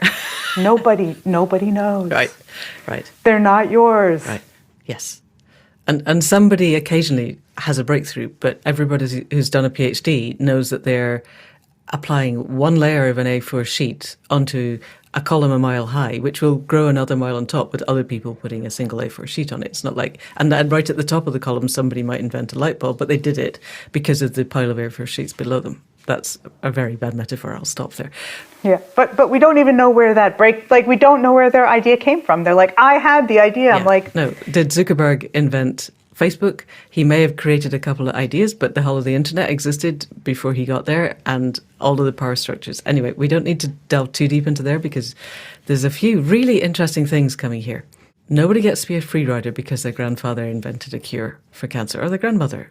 Nobody knows. Right. They're not yours. Right, yes. And somebody occasionally has a breakthrough, but everybody who's done a PhD knows that they're applying one layer of an A4 sheet onto a column a mile high, which will grow another mile on top with other people putting a single A4 sheet on it. It's not like, and right at the top of the column, somebody might invent a light bulb, but they did it because of the pile of A4 sheets below them. That's a very bad metaphor. I'll stop there. Yeah, but we don't even know where that we don't know where their idea came from. They're like, I had the idea. Yeah. I'm like, no, did Zuckerberg invent Facebook? He may have created a couple of ideas, but the whole of the internet existed before he got there, and all of the power structures. Anyway, we don't need to delve too deep into there because there's a few really interesting things coming here. Nobody gets to be a free rider because their grandfather invented a cure for cancer, or their grandmother.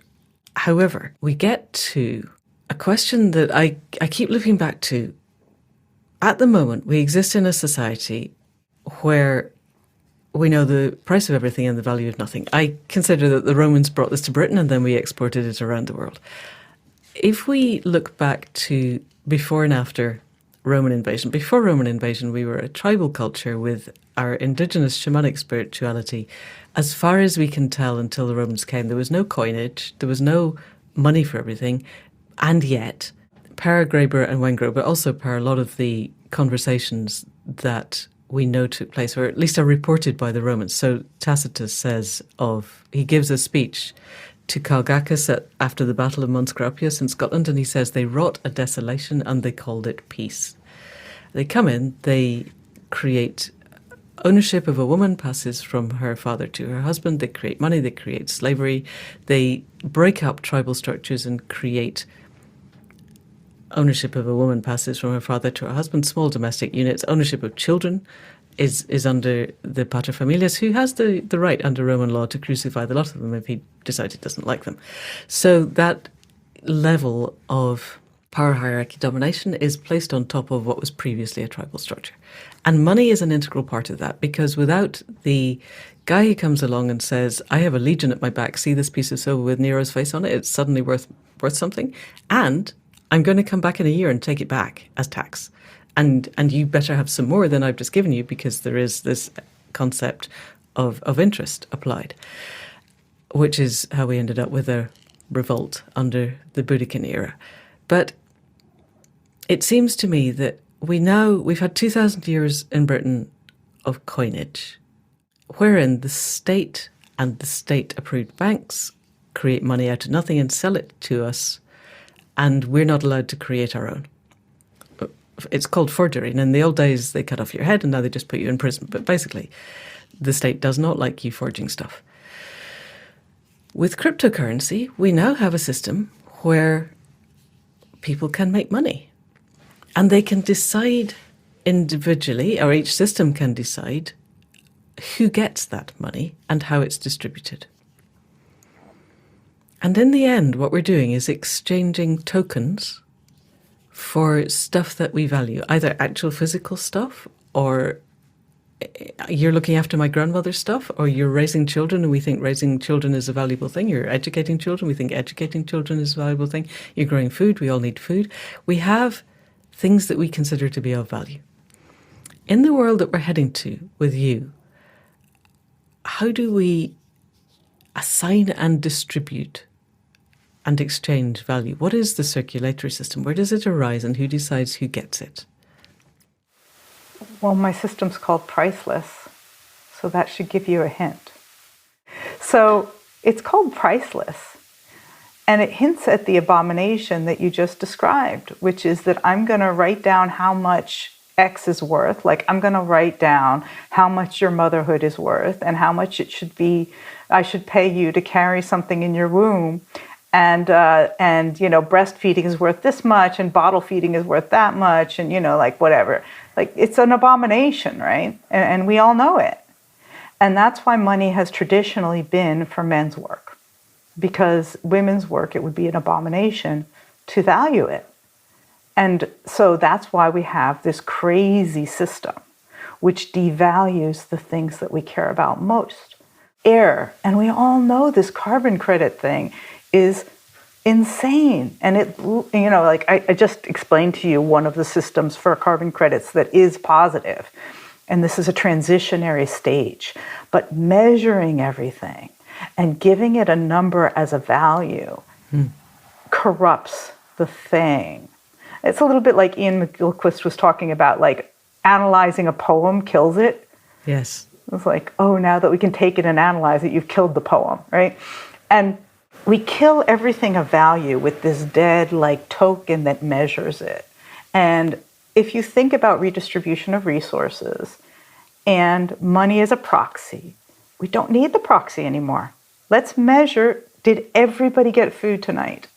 However, we get to a question that I keep looking back to. At the moment, we exist in a society where we know the price of everything and the value of nothing. I consider that the Romans brought this to Britain and then we exported it around the world. If we look back to before and after Roman invasion, before Roman invasion, we were a tribal culture with our indigenous shamanic spirituality. As far as we can tell, until the Romans came, there was no coinage, there was no money for everything. And yet, per Graeber and Wengrow, but also per a lot of the conversations that we know took place, or at least are reported by the Romans. So Tacitus says he gives a speech to Calgacus after the Battle of Mons Graupius in Scotland, and he says they wrought a desolation and they called it peace. They come in, they create ownership of a woman passes from her father to her husband, they create money, they create slavery, they break up tribal structures and create ownership of a woman passes from her father to her husband, small domestic units, ownership of children is under the paterfamilias, who has the right under Roman law to crucify the lot of them if he decides he doesn't like them. So that level of power hierarchy domination is placed on top of what was previously a tribal structure. And money is an integral part of that, because without the guy who comes along and says, I have a legion at my back, see this piece of silver with Nero's face on it, it's suddenly worth something, and I'm going to come back in a year and take it back as tax. And you better have some more than I've just given you, because there is this concept of interest applied, which is how we ended up with a revolt under the Boudiccan era. But it seems to me that we've had 2,000 years in Britain of coinage, wherein the state and the state-approved banks create money out of nothing and sell it to us, and we're not allowed to create our own. It's called forgery, and in the old days they cut off your head and now they just put you in prison. But basically, the state does not like you forging stuff. With cryptocurrency, we now have a system where people can make money, and they can decide individually, or each system can decide who gets that money and how it's distributed. And in the end, what we're doing is exchanging tokens for stuff that we value, either actual physical stuff, or you're looking after my grandmother's stuff, or you're raising children and we think raising children is a valuable thing. You're educating children, we think educating children is a valuable thing. You're growing food, we all need food. We have things that we consider to be of value. In the world that we're heading to with you, how do we assign and distribute and exchange value? What is the circulatory system? Where does it arise, and who decides who gets it? Well, my system's called Priceless, so that should give you a hint. So it's called Priceless, and it hints at the abomination that you just described, which is that I'm going to write down how much X is worth. Like, I'm going to write down how much your motherhood is worth and how much it should be. I should pay you to carry something in your womb. And breastfeeding is worth this much, and bottle feeding is worth that much, and whatever. Like, it's an abomination, right? And we all know it. And that's why money has traditionally been for men's work, because women's work, it would be an abomination to value it. And so that's why we have this crazy system which devalues the things that we care about most. Air, and we all know this carbon credit thing is insane. And I just explained to you one of the systems for carbon credits that is positive. And this is a transitionary stage. But measuring everything and giving it a number as a value corrupts the thing. It's a little bit like Ian McGilchrist was talking about, like analyzing a poem kills it. Yes. It's like, oh, now that we can take it and analyze it, you've killed the poem, right? And we kill everything of value with this dead, like, token that measures it. And if you think about redistribution of resources and money as a proxy, we don't need the proxy anymore. Let's measure, did everybody get food tonight?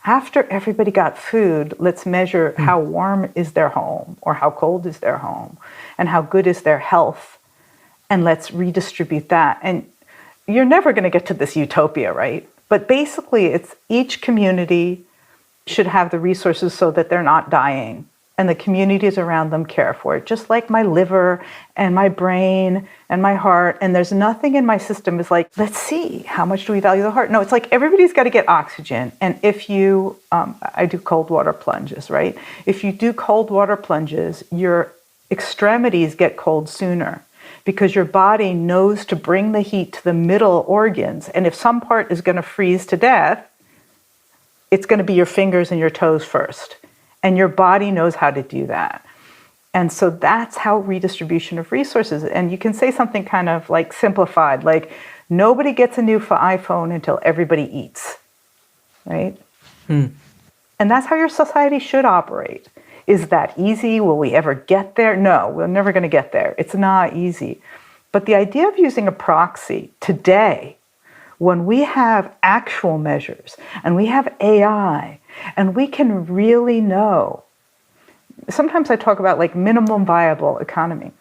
After everybody got food, let's measure how warm is their home, or how cold is their home, and how good is their health. And let's redistribute that. And you're never going to get to this utopia, right? But basically, it's each community should have the resources so that they're not dying, and the communities around them care for it, just like my liver and my brain and my heart. And there's nothing in my system is like, let's see, how much do we value the heart? No, it's like everybody's got to get oxygen. And if you, I do cold water plunges, right? If you do cold water plunges, your extremities get cold sooner, because your body knows to bring the heat to the middle organs. And if some part is going to freeze to death, it's going to be your fingers and your toes first. And your body knows how to do that. And so that's how redistribution of resources. And you can say something kind of like simplified, like nobody gets a new iPhone until everybody eats, right? And that's how your society should operate. Is that easy? Will we ever get there? No, we're never going to get there. It's not easy. But the idea of using a proxy today, when we have actual measures and we have AI and we can really know, sometimes I talk about like minimum viable economy.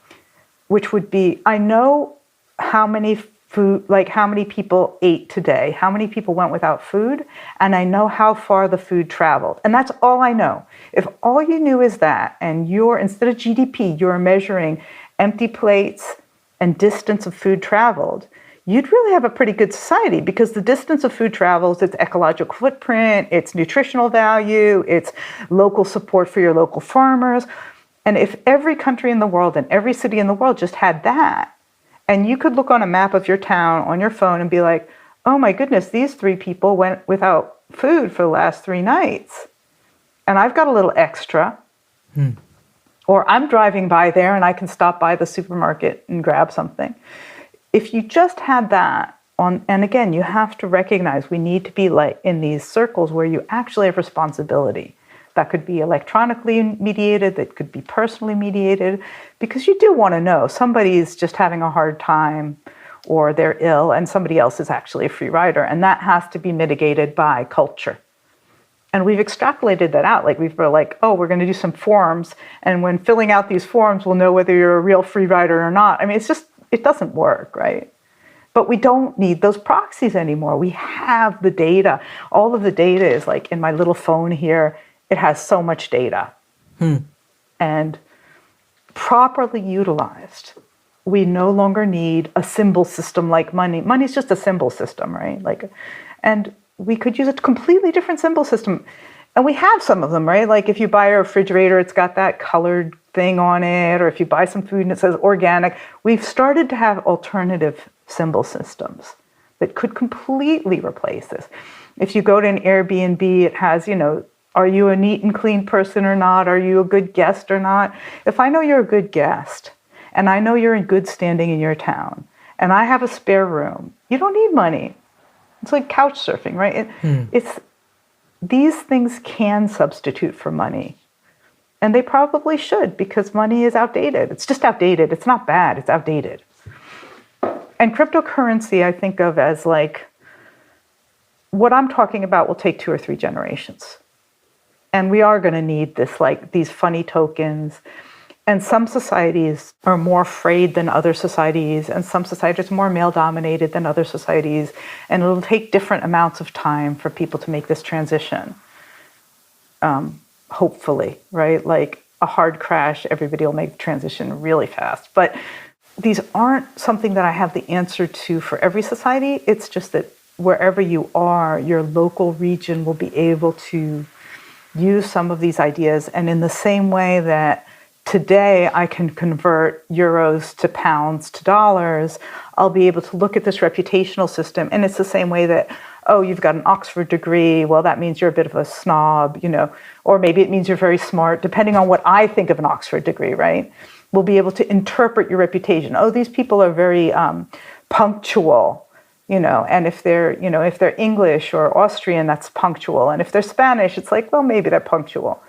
which would be, I know how many how many people ate today, how many people went without food, and I know how far the food traveled. And that's all I know. If all you knew is that, and instead of GDP, you're measuring empty plates and distance of food traveled, you'd really have a pretty good society, because the distance of food travels, its ecological footprint, its nutritional value, its local support for your local farmers. And if every country in the world and every city in the world just had that, and you could look on a map of your town on your phone and be like, oh my goodness, these 3 people went without food for the last 3 nights. And I've got a little extra. Or I'm driving by there and I can stop by the supermarket and grab something. If you just had that and again, you have to recognize we need to be like in these circles where you actually have responsibility. That could be electronically mediated, that could be personally mediated, because you do want to know somebody's just having a hard time or they're ill and somebody else is actually a free rider. And that has to be mitigated by culture. And we've extrapolated that out. Like we're like, oh, we're going to do some forms. And when filling out these forms, we'll know whether you're a real free rider or not. I mean, it doesn't work, right? But we don't need those proxies anymore. We have the data. All of the data is like in my little phone here. It has so much data. And properly utilized, we no longer need a symbol system like money. Money's just a symbol system, right? And we could use a completely different symbol system. And we have some of them, right? Like if you buy a refrigerator, it's got that colored thing on it. Or if you buy some food and it says organic, we've started to have alternative symbol systems that could completely replace this. If you go to an Airbnb, it has, are you a neat and clean person or not? Are you a good guest or not? If I know you're a good guest and I know you're in good standing in your town and I have a spare room, you don't need money. It's like couch surfing, right? These things can substitute for money. And they probably should, because money is outdated. It's just outdated. It's not bad. It's outdated. And cryptocurrency I think of as like, what I'm talking about will take 2 or 3 generations. And we are going to need this, like these funny tokens. And some societies are more afraid than other societies. And some societies are more male-dominated than other societies. And it'll take different amounts of time for people to make this transition. Hopefully, right? Like a hard crash, everybody will make the transition really fast. But these aren't something that I have the answer to for every society. It's just that wherever you are, your local region will be able to use some of these ideas. And in the same way that today I can convert euros to pounds to dollars, I'll be able to look at this reputational system. And it's the same way that, oh, you've got an Oxford degree. Well, that means you're a bit of a snob, or maybe it means you're very smart, depending on what I think of an Oxford degree, right? We'll be able to interpret your reputation. Oh, these people are very punctual. And if they're English or Austrian, that's punctual. And if they're Spanish, it's like, well, maybe they're punctual,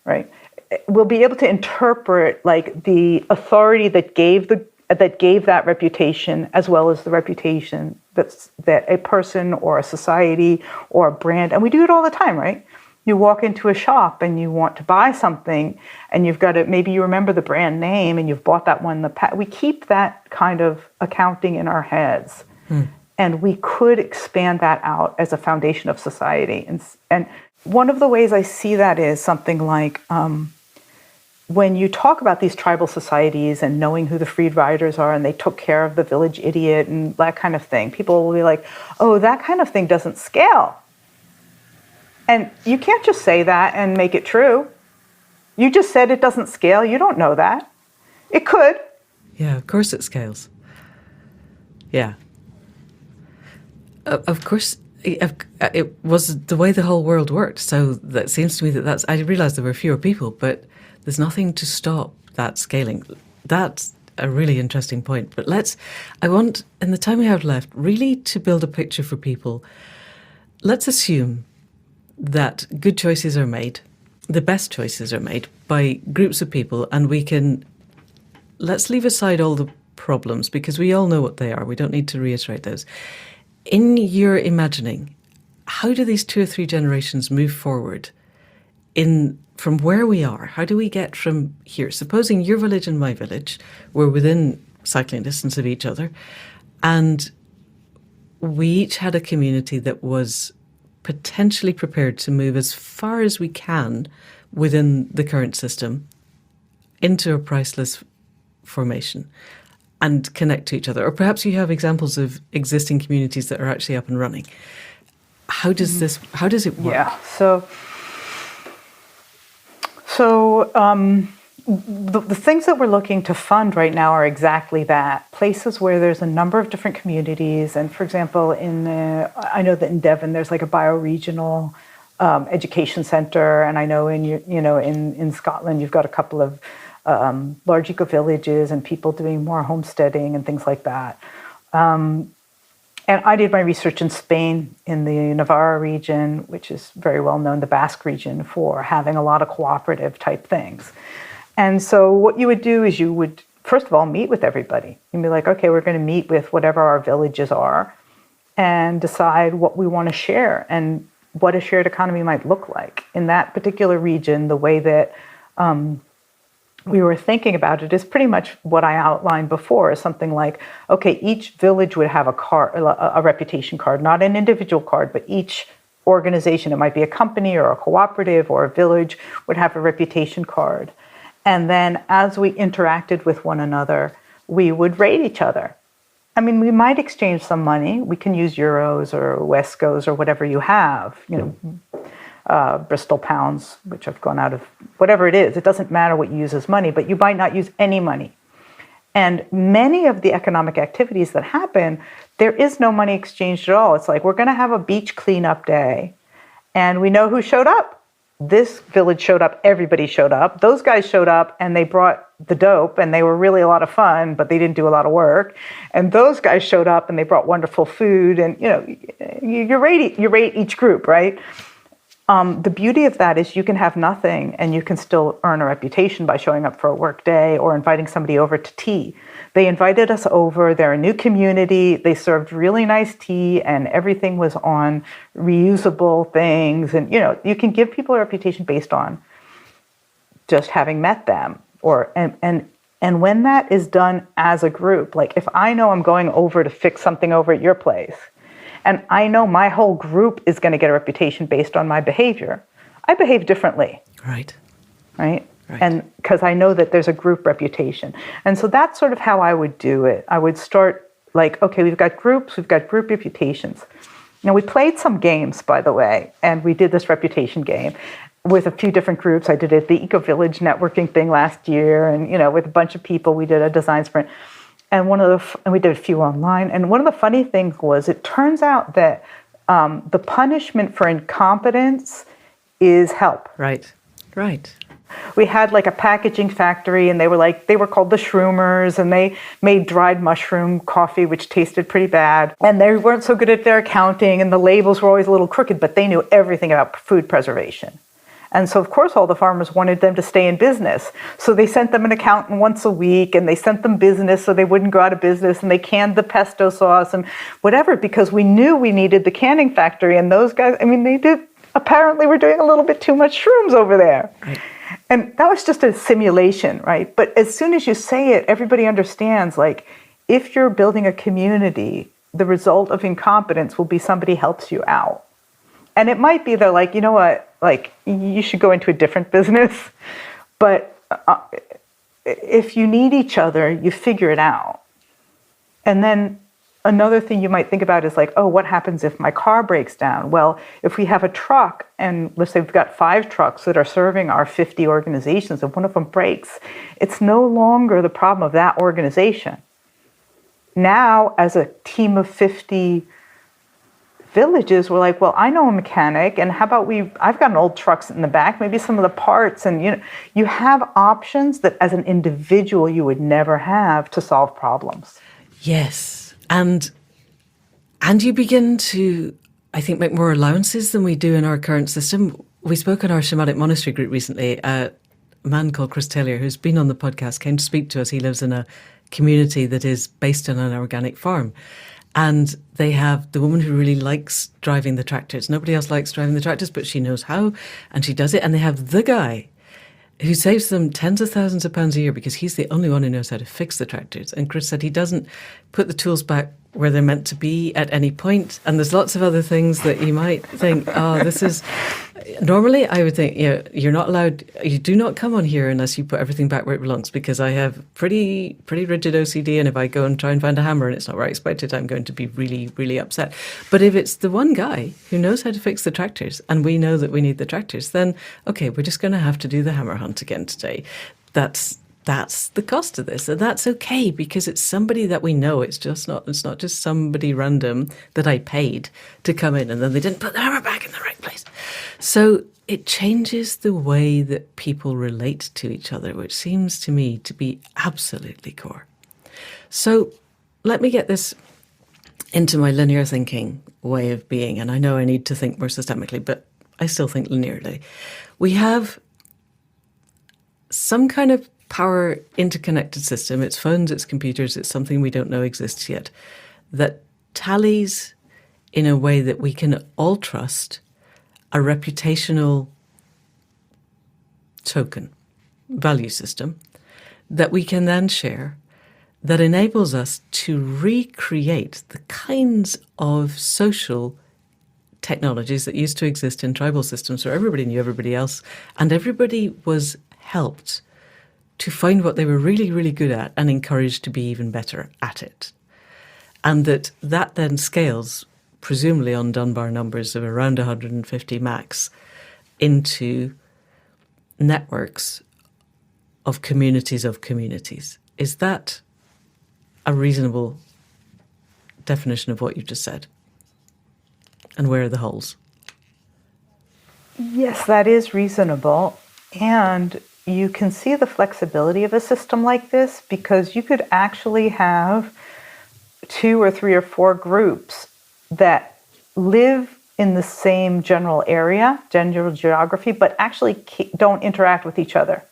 right? We'll be able to interpret like the authority that gave that reputation, as well as the reputation that a person or a society or a brand, and we do it all the time, right? You walk into a shop and you want to buy something, and you've got maybe you remember the brand name and you've bought that one. We keep that kind of accounting in our heads. And we could expand that out as a foundation of society. And one of the ways I see that is something like when you talk about these tribal societies and knowing who the freed riders are and they took care of the village idiot and that kind of thing, people will be like, oh, that kind of thing doesn't scale. And you can't just say that and make it true. You just said it doesn't scale. You don't know that. It could. Yeah, of course it scales. Yeah. Of course, it was the way the whole world worked. So that seems to me that's, I realized there were fewer people, but there's nothing to stop that scaling. That's a really interesting point. But I want, in the time we have left, really to build a picture for people. Let's assume that good choices are made, the best choices are made by groups of people, and let's leave aside all the problems, because we all know what they are. We don't need to reiterate those. In your imagining, how do these 2 or 3 generations move forward from where we are, how do we get from here? Supposing your village and my village were within cycling distance of each other, and we each had a community that was potentially prepared to move as far as we can within the current system into a priceless formation and connect to each other. Or perhaps you have examples of existing communities that are actually up and running. How does it work? Yeah. The things that we're looking to fund right now are exactly that. Places where there's a number of different communities. And for example, I know that in Devon, there's like a bioregional education center. And I know in Scotland, you've got a couple of large eco-villages and people doing more homesteading and things like that. And I did my research in Spain, in the Navarra region, which is very well known, the Basque region, for having a lot of cooperative type things. And so what you would do is you would, first of all, meet with everybody. You'd be like, okay, we're going to meet with whatever our villages are and decide what we want to share and what a shared economy might look like. In that particular region, the way that we were thinking about it is pretty much what I outlined before, is something like, okay, each village would have a reputation card, not an individual card, but each organization, it might be a company or a cooperative or a village, would have a reputation card. And then as we interacted with one another, we would rate each other. I mean, we might exchange some money. We can use euros or Wescos or whatever you have, Bristol pounds, which have gone out of, whatever it is. It doesn't matter what you use as money, but you might not use any money. And many of the economic activities that happen, there is no money exchanged at all. It's like, we're going to have a beach cleanup day, and we know who showed up. This village showed up, everybody showed up. Those guys showed up and they brought the dope and they were really a lot of fun, but they didn't do a lot of work. And those guys showed up and they brought wonderful food, and you rate each group, right? The beauty of that is you can have nothing and you can still earn a reputation by showing up for a work day or inviting somebody over to tea. They invited us over. They're a new community. They served really nice tea and everything was on reusable things. And, you can give people a reputation based on just having met them. And when that is done as a group, like if I know I'm going over to fix something over at your place, and I know my whole group is going to get a reputation based on my behavior, I behave differently. Right. And because I know that there's a group reputation. And so that's sort of how I would do it. I would start like, okay, we've got groups, we've got group reputations. Now, we played some games, by the way, and we did this reputation game with a few different groups. I did it at the Eco Village networking thing last year, and with a bunch of people, we did a design sprint. And we did a few online. And one of the funny things was, it turns out that the punishment for incompetence is help. Right. We had like a packaging factory, and they were called the Shroomers, and they made dried mushroom coffee, which tasted pretty bad. And they weren't so good at their accounting, and the labels were always a little crooked, but they knew everything about food preservation. And so, of course, all the farmers wanted them to stay in business. So they sent them an accountant once a week, and they sent them business so they wouldn't go out of business, and they canned the pesto sauce and whatever, because we knew we needed the canning factory. And those guys, apparently were doing a little bit too much shrooms over there. Right. And that was just a simulation, right? But as soon as you say it, everybody understands, like, if you're building a community, the result of incompetence will be somebody helps you out. And it might be they're like, you know what, like, you should go into a different business. But if you need each other, you figure it out. And then another thing you might think about is like, oh, what happens if my car breaks down? Well, if we have a truck, and let's say we've got 5 trucks that are serving our 50 organizations, and one of them breaks, it's no longer the problem of that organization. Now, as a team of 50 villages, we're like, well, I know a mechanic, and how about I've got an old truck in the back, maybe some of the parts, and you have options that as an individual you would never have to solve problems. Yes. And you begin to, I think, make more allowances than we do in our current system. We spoke in our shamanic monastery group recently. A man called Chris Taylor, who's been on the podcast, came to speak to us. He lives in a community that is based on an organic farm. And they have the woman who really likes driving the tractors. Nobody else likes driving the tractors, but she knows how, and she does it. And they have the guy who saves them tens of thousands of pounds a year because he's the only one who knows how to fix the tractors. And Chris said he doesn't put the tools back where they're meant to be at any point. And there's lots of other things that you might think, oh, this is... Normally, I would think, you're not allowed... You do not come on here unless you put everything back where it belongs, because I have pretty rigid OCD, and if I go and try and find a hammer and it's not where I expected, I'm going to be really, really upset. But if it's the one guy who knows how to fix the tractors, and we know that we need the tractors, then, okay, we're just going to have to do the hammer hunt again today. That's the cost of this, and that's okay because it's somebody that we know. It's not just somebody random that I paid to come in and then they didn't put the hammer back in the right place. So it changes the way that people relate to each other, which seems to me to be absolutely core. So let me get this into my linear thinking way of being, and I know I need to think more systemically, but I still think linearly. We have some kind of power interconnected system. It's phones, it's computers, it's something we don't know exists yet, that tallies in a way that we can all trust a reputational token value system that we can then share, that enables us to recreate the kinds of social technologies that used to exist in tribal systems where everybody knew everybody else and everybody was helped to find what they were really, really good at and encouraged to be even better at it. And that then scales, presumably on Dunbar numbers of around 150 max, into networks of communities of communities. Is that a reasonable definition of what you just said? And where are the holes? Yes, that is reasonable. And you can see the flexibility of a system like this because you could actually have 2 or 3 or 4 groups that live in the same general area, general geography, but actually don't interact with each other.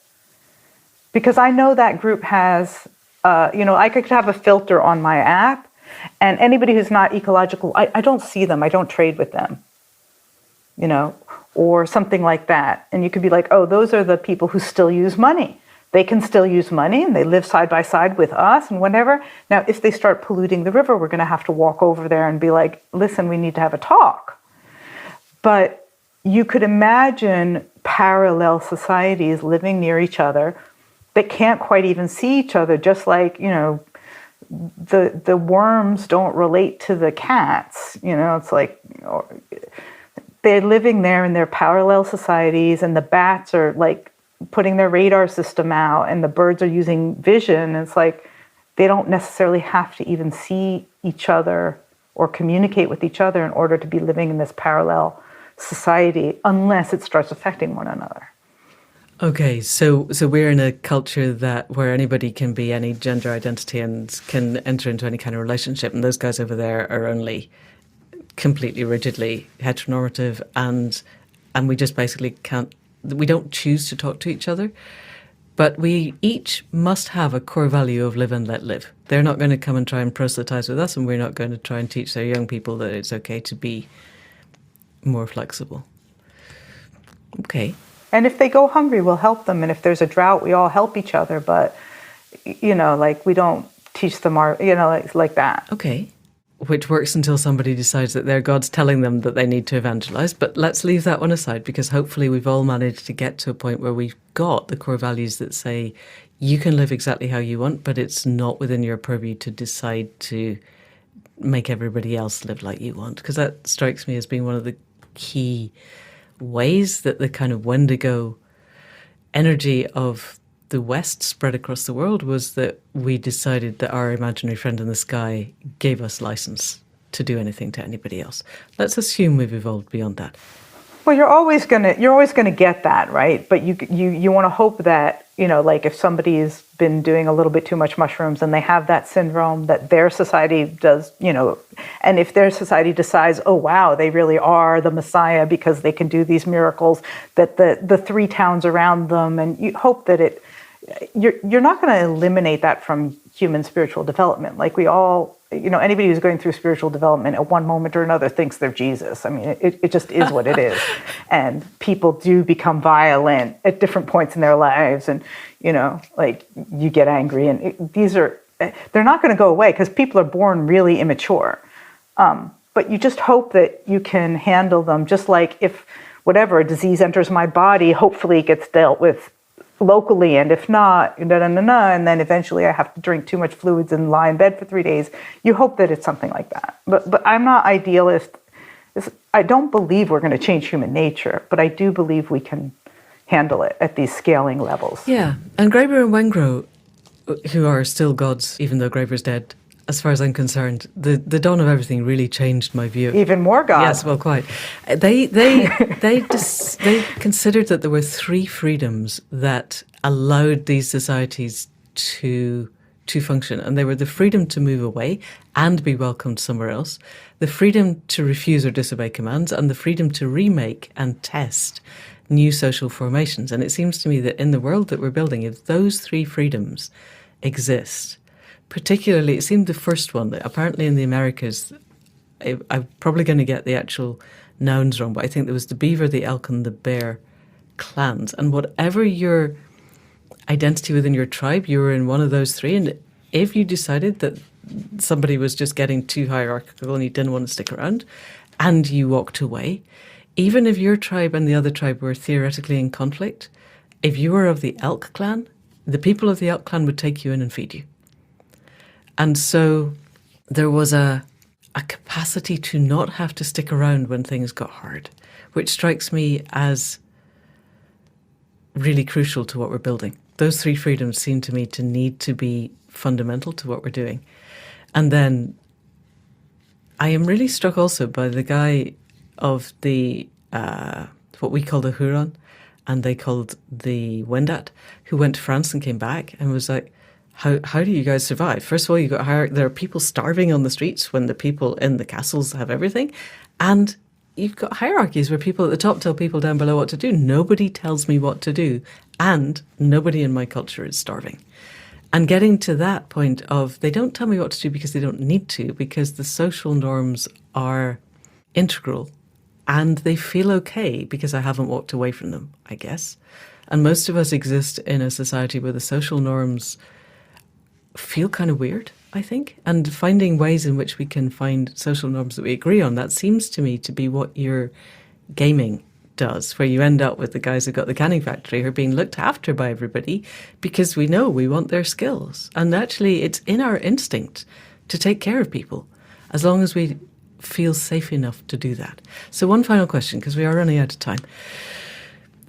Because I know that group has, I could have a filter on my app, and anybody who's not ecological, I don't see them, I don't trade with them, or something like that. And you could be like, oh, those are the people who still use money. They can still use money and they live side by side with us and whatever. Now, if they start polluting the river, we're going to have to walk over there and be like, listen, we need to have a talk. But you could imagine parallel societies living near each other that can't quite even see each other, just like, the worms don't relate to the cats. It's like... They're living there in their parallel societies, and the bats are like putting their radar system out, and the birds are using vision. It's like they don't necessarily have to even see each other or communicate with each other in order to be living in this parallel society, unless it starts affecting one another. Okay, so we're in a culture where anybody can be any gender identity and can enter into any kind of relationship, and those guys over there are only completely rigidly heteronormative, and we just basically we don't choose to talk to each other, but we each must have a core value of live and let live. They're not going to come and try and proselytize with us, and we're not going to try and teach their young people that it's okay to be more flexible. Okay. And if they go hungry, we'll help them, and if there's a drought, we all help each other, but we don't teach them like that. Okay. Which works until somebody decides that their God's telling them that they need to evangelize. But let's leave that one aside, because hopefully we've all managed to get to a point where we've got the core values that say you can live exactly how you want, but it's not within your purview to decide to make everybody else live like you want. Because that strikes me as being one of the key ways that the kind of Wendigo energy of the West spread across the world was that we decided that our imaginary friend in the sky gave us license to do anything to anybody else. Let's assume we've evolved beyond that. Well, you're always gonna get that, right? But you want to hope that like if somebody's been doing a little bit too much mushrooms and they have that syndrome, that their society does, and if their society decides, oh wow, they really are the Messiah because they can do these miracles, that the 3 towns around them, and you hope that you're not going to eliminate that from human spiritual development. Like we all anybody who's going through spiritual development at one moment or another thinks they're Jesus. I mean, it just is what it is. And people do become violent at different points in their lives. And, you get angry. And they're not going to go away because people are born really immature. But you just hope that you can handle them. Just like if a disease enters my body, hopefully it gets dealt with locally, and if not, and then eventually I have to drink too much fluids and lie in bed for 3 days. You hope that it's something like that. But I'm not idealist. I don't believe we're going to change human nature, but I do believe we can handle it at these scaling levels. Yeah, and Graeber and Wengrow, who are still gods, even though Graeber's dead, as far as I'm concerned, the dawn of everything really changed my view. Even more God. Yes, well, quite. They considered that there were 3 freedoms that allowed these societies to function, and they were the freedom to move away and be welcomed somewhere else, the freedom to refuse or disobey commands, and the freedom to remake and test new social formations. And it seems to me that in the world that we're building, if those 3 freedoms exist, particularly, it seemed the first one, that apparently in the Americas, I'm probably going to get the actual nouns wrong, but I think there was the beaver, the elk, and the bear clans. And whatever your identity within your tribe, you were in one of those 3. And if you decided that somebody was just getting too hierarchical and you didn't want to stick around, and you walked away, even if your tribe and the other tribe were theoretically in conflict, if you were of the elk clan, the people of the elk clan would take you in and feed you. And so there was a capacity to not have to stick around when things got hard, which strikes me as really crucial to what we're building. Those 3 freedoms seem to me to need to be fundamental to what we're doing. And then I am really struck also by the guy of the, what we call the Huron, and they called the Wendat, who went to France and came back and was like, How do you guys survive? First of all, there are people starving on the streets when the people in the castles have everything. And you've got hierarchies where people at the top tell people down below what to do. Nobody tells me what to do. And nobody in my culture is starving. And getting to that point of they don't tell me what to do because they don't need to, because the social norms are integral and they feel okay because I haven't walked away from them, I guess. And most of us exist in a society where the social norms feel kind of weird, I think, and finding ways in which we can find social norms that we agree on, that seems to me to be what your gaming does, where you end up with the guys who got the canning factory who are being looked after by everybody because we know we want their skills. And actually it's in our instinct to take care of people as long as we feel safe enough to do that. So one final question, because we are running out of time.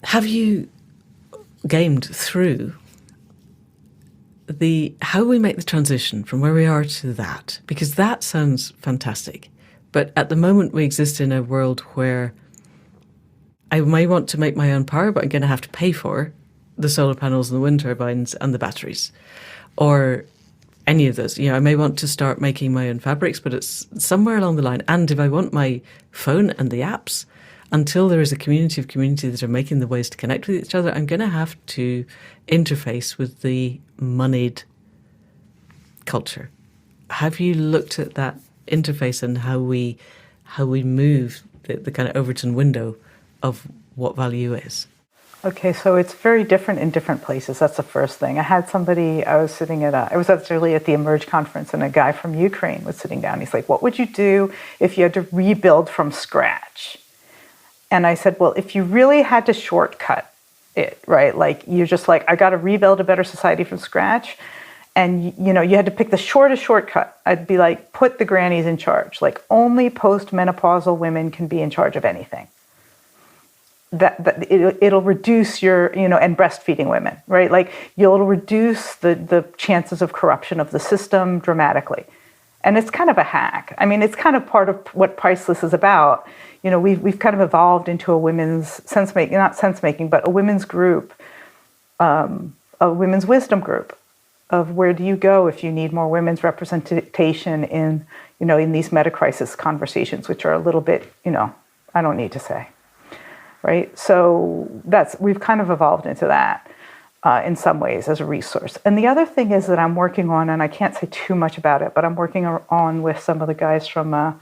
Have you gamed through how we make the transition from where we are to that? Because that sounds fantastic. But at the moment we exist in a world where I may want to make my own power, but I'm going to have to pay for the solar panels and the wind turbines and the batteries, or any of those. I may want to start making my own fabrics, but it's somewhere along the line. And if I want my phone and the apps, until there is a community of communities that are making the ways to connect with each other, I'm going to have to interface with the moneyed culture. Have you looked at that interface and how we move the kind of Overton window of what value is? Okay, so it's very different in different places. That's the first thing. I was actually at the Emerge conference, and a guy from Ukraine was sitting down. He's like, what would you do if you had to rebuild from scratch? And I said, well, if you really had to shortcut it, right? Like you're just like, I got to rebuild a better society from scratch. And, you had to pick the shortest shortcut. I'd be like, put the grannies in charge. Like only post-menopausal women can be in charge of anything. It'll reduce your, and breastfeeding women, right? Like it'll reduce the chances of corruption of the system dramatically. And it's kind of a hack. I mean, it's kind of part of what Priceless is about. We've kind of evolved into a women's not sense-making, but a women's group, a women's wisdom group of where do you go if you need more women's representation in these meta-crisis conversations, which are a little bit, I don't need to say, right? So we've kind of evolved into that. in some ways as a resource. And the other thing is that I'm working on, and I can't say too much about it, but I'm working on with some of the guys from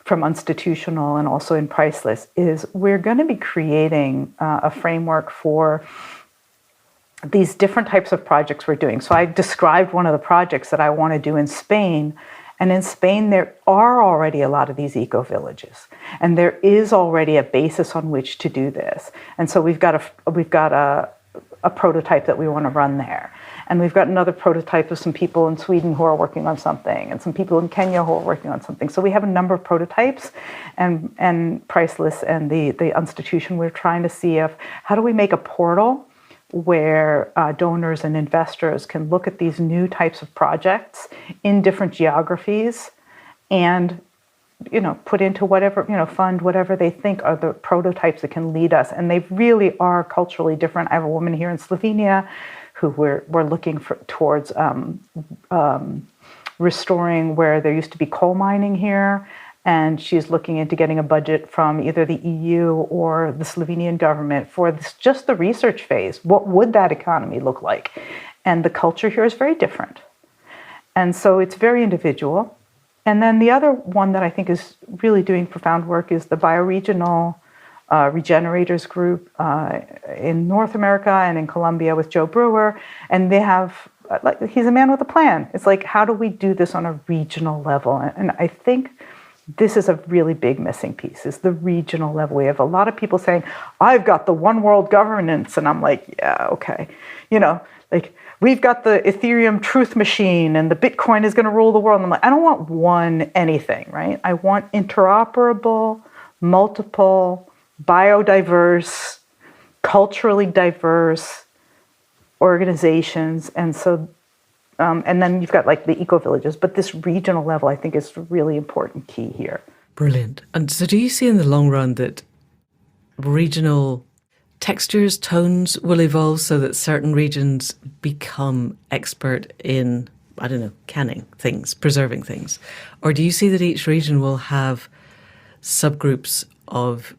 Institutional and also in Priceless, is we're going to be creating a framework for these different types of projects we're doing. So I described one of the projects that I want to do in Spain. And in Spain, there are already a lot of these eco-villages. And there is already a basis on which to do this. And so we've got a prototype that we want to run there. And we've got another prototype of some people in Sweden who are working on something, and some people in Kenya who are working on something. So we have a number of prototypes, and Priceless and the institution, we're trying to see how do we make a portal where donors and investors can look at these new types of projects in different geographies and put into whatever, fund whatever they think are the prototypes that can lead us. And they really are culturally different. I have a woman here in Slovenia who we're looking towards restoring where there used to be coal mining here. And she's looking into getting a budget from either the EU or the Slovenian government for just the research phase. What would that economy look like? And the culture here is very different. And so it's very individual. And then the other one that I think is really doing profound work is the bioregional regenerators group in North America and in Colombia with Joe Brewer. And they have, he's a man with a plan. It's like, how do we do this on a regional level? And I think this is a really big missing piece, is the regional level. We have a lot of people saying, I've got the one world governance. And I'm like, yeah, okay. We've got the Ethereum truth machine and the Bitcoin is going to rule the world. And I'm like, I don't want one anything, right? I want interoperable, multiple, biodiverse, culturally diverse organizations. And so and then you've got the eco-villages, but this regional level, I think, is a really important key here. Brilliant. And so do you see in the long run that regional textures, tones will evolve so that certain regions become expert in, canning things, preserving things? Or do you see that each region will have subgroups of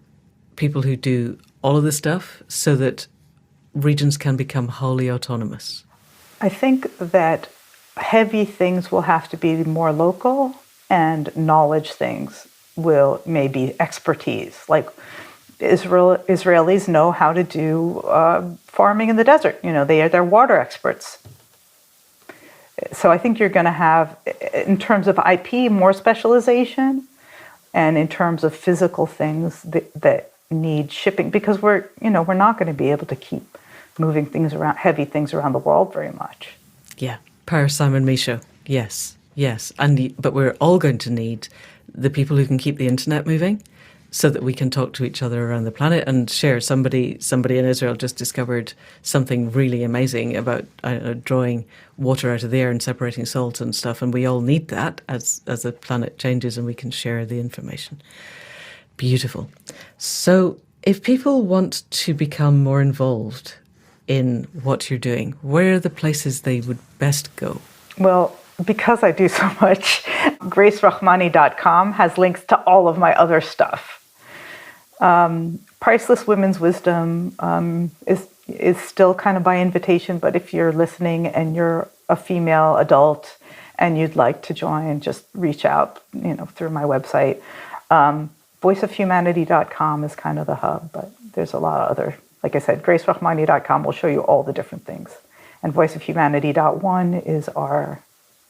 people who do all of this stuff so that regions can become wholly autonomous? I think that heavy things will have to be more local, and knowledge things will maybe expertise. Like Israelis know how to do farming in the desert. They're water experts. So I think you're going to have, in terms of IP, more specialization, and in terms of physical things that need shipping, because we're not going to be able to keep moving things around, heavy things around the world very much. Yeah, Per Simon Michaud. Yes. But we're all going to need the people who can keep the internet moving so that we can talk to each other around the planet and share. Somebody in Israel just discovered something really amazing about drawing water out of the air and separating salt and stuff. And we all need that as the planet changes and we can share the information. Beautiful. So if people want to become more involved in what you're doing, where are the places they would best go? Well, because I do so much, GraceRachmany.com has links to all of my other stuff. Priceless Women's Wisdom is still kind of by invitation, but if you're listening and you're a female adult and you'd like to join, just reach out, through my website. VoiceOfHumanity.com is kind of the hub, but there's a lot of other. Like I said, GraceRachmany.com will show you all the different things. And VoiceOfHumanity.one is our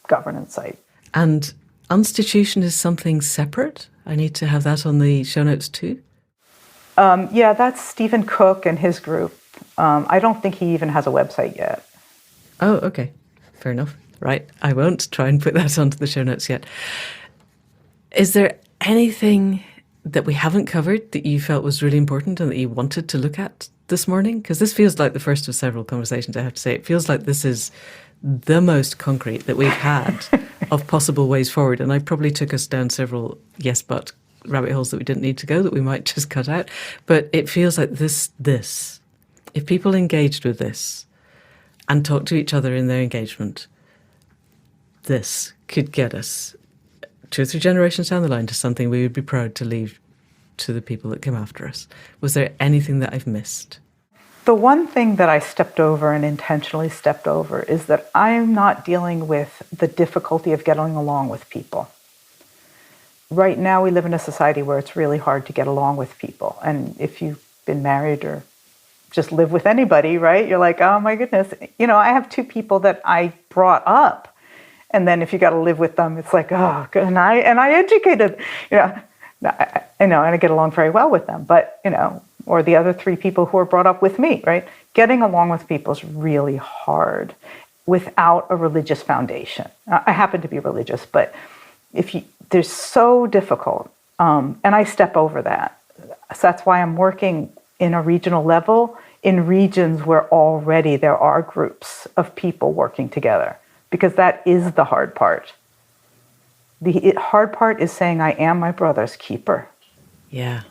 governance site. And Institution is something separate? I need to have that on the show notes too? Yeah, that's Stephen Cook and his group. I don't think he even has a website yet. Oh, okay. Fair enough. Right. I won't try and put that onto the show notes yet. Is there anything that we haven't covered that you felt was really important and that you wanted to look at this morning? Because this feels like the first of several conversations, I have to say. It feels like this is the most concrete that we've had of possible ways forward. And I probably took us down several yes, but rabbit holes that we didn't need to go, that we might just cut out. But it feels like this, if people engaged with this and talked to each other in their engagement, this could get us 2 or 3 generations down the line to something we would be proud to leave to the people that come after us. Was there anything that I've missed? The one thing that I stepped over and intentionally stepped over is that I'm not dealing with the difficulty of getting along with people. Right now, we live in a society where it's really hard to get along with people. And if you've been married or just live with anybody, right, you're like, oh my goodness. I have two people that I brought up. And then if you got to live with them, it's like, oh, good. And I educated, and I get along very well with them. But, or the other three people who are brought up with me, right? Getting along with people is really hard without a religious foundation. I happen to be religious, but they're so difficult. And I step over that. So that's why I'm working in a regional level in regions where already there are groups of people working together, because that is the hard part. The hard part is saying, I am my brother's keeper. Yeah.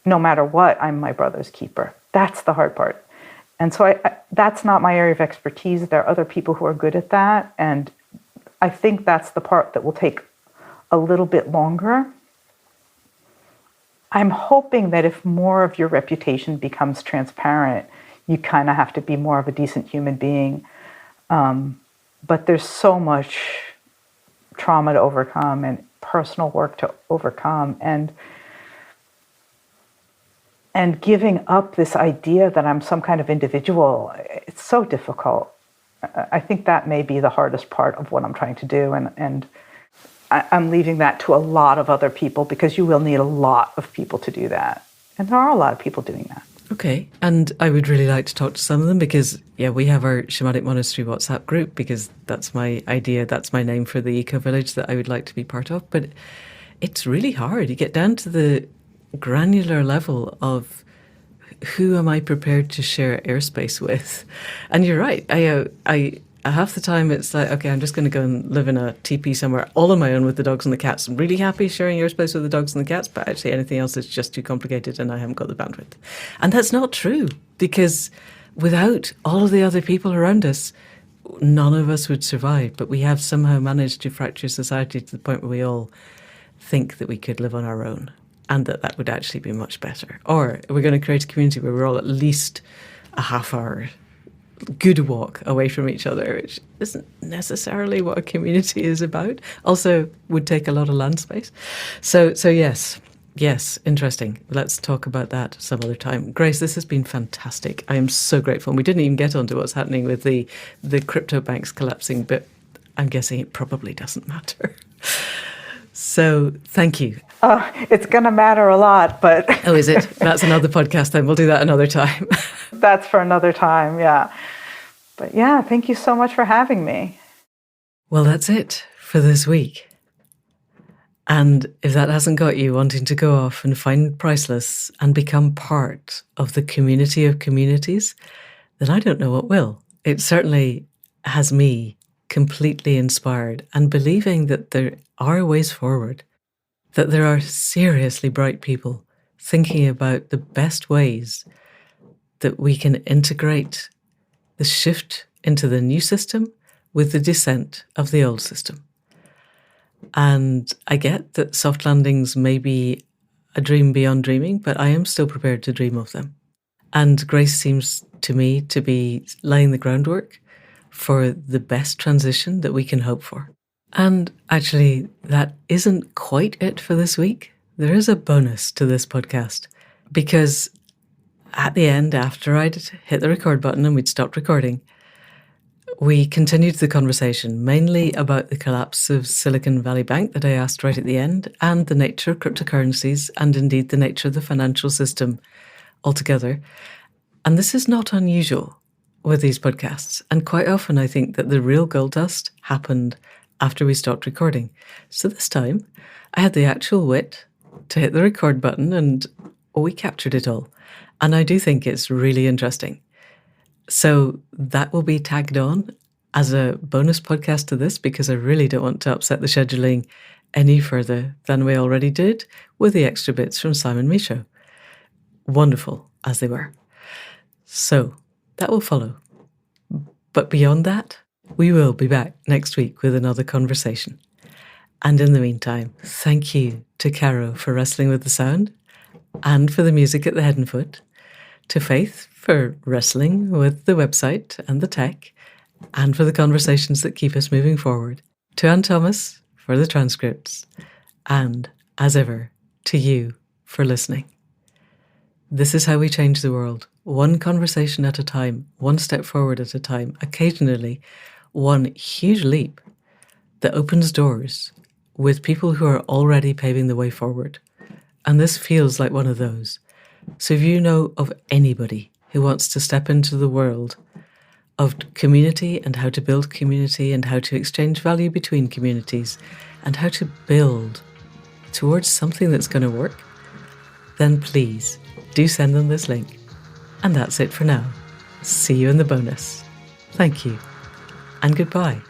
No matter what, I'm my brother's keeper. That's the hard part. And so that's not my area of expertise. There are other people who are good at that. And I think that's the part that will take a little bit longer. I'm hoping that if more of your reputation becomes transparent, you kind of have to be more of a decent human being. But there's so much trauma to overcome and personal work to overcome. And giving up this idea that I'm some kind of individual, it's so difficult. I think that may be the hardest part of what I'm trying to do. And I'm leaving that to a lot of other people, because you will need a lot of people to do that. And there are a lot of people doing that. Okay. And I would really like to talk to some of them, because, we have our Shamanic Monastery WhatsApp group, because that's my idea. That's my name for the eco-village that I would like to be part of. But it's really hard. You get down to the granular level of who am I prepared to share airspace with? And you're right. I half the time it's like, okay, I'm just going to go and live in a teepee somewhere all on my own with the dogs and the cats. I'm really happy sharing airspace with the dogs and the cats, but actually anything else is just too complicated and I haven't got the bandwidth. And that's not true, because without all of the other people around us, none of us would survive. But we have somehow managed to fracture society to the point where we all think that we could live on our own, and that would actually be much better. Or we're going to create a community where we're all at least a half hour good walk away from each other, which isn't necessarily what a community is about. Also would take a lot of land space. So yes, interesting. Let's talk about that some other time. Grace, this has been fantastic. I am so grateful. And we didn't even get onto what's happening with the crypto banks collapsing, but I'm guessing it probably doesn't matter. So thank you. It's going to matter a lot, but... Oh, is it? That's another podcast then. We'll do that another time. That's for another time, yeah. But yeah, thank you so much for having me. Well, that's it for this week. And if that hasn't got you wanting to go off and find Priceless and become part of the community of communities, then I don't know what will. It certainly has me completely inspired and believing that there are ways forward, that there are seriously bright people thinking about the best ways that we can integrate the shift into the new system with the descent of the old system. And I get that soft landings may be a dream beyond dreaming, but I am still prepared to dream of them. And Grace seems to me to be laying the groundwork for the best transition that we can hope for. And actually, that isn't quite it for this week. There is a bonus to this podcast, because at the end, after I'd hit the record button and we'd stopped recording, we continued the conversation, mainly about the collapse of Silicon Valley Bank that I asked right at the end, and the nature of cryptocurrencies, and indeed the nature of the financial system altogether. And this is not unusual with these podcasts. And quite often I think that the real gold dust happened after we stopped recording. So this time I had the actual wit to hit the record button, and we captured it all. And I do think it's really interesting. So that will be tagged on as a bonus podcast to this, because I really don't want to upset the scheduling any further than we already did with the extra bits from Simon Michaud. Wonderful as they were. So that will follow. But beyond that, we will be back next week with another conversation. And in the meantime, thank you to Caro for wrestling with the sound and for the music at the head and foot, to Faith for wrestling with the website and the tech, and for the conversations that keep us moving forward, to Anne Thomas for the transcripts, and, as ever, to you for listening. This is how we change the world, one conversation at a time, one step forward at a time, occasionally one huge leap that opens doors with people who are already paving the way forward. And this feels like one of those. So if you know of anybody who wants to step into the world of community and how to build community and how to exchange value between communities and how to build towards something that's going to work, then please do send them this link. And that's it for now. See you in the bonus. Thank you and goodbye.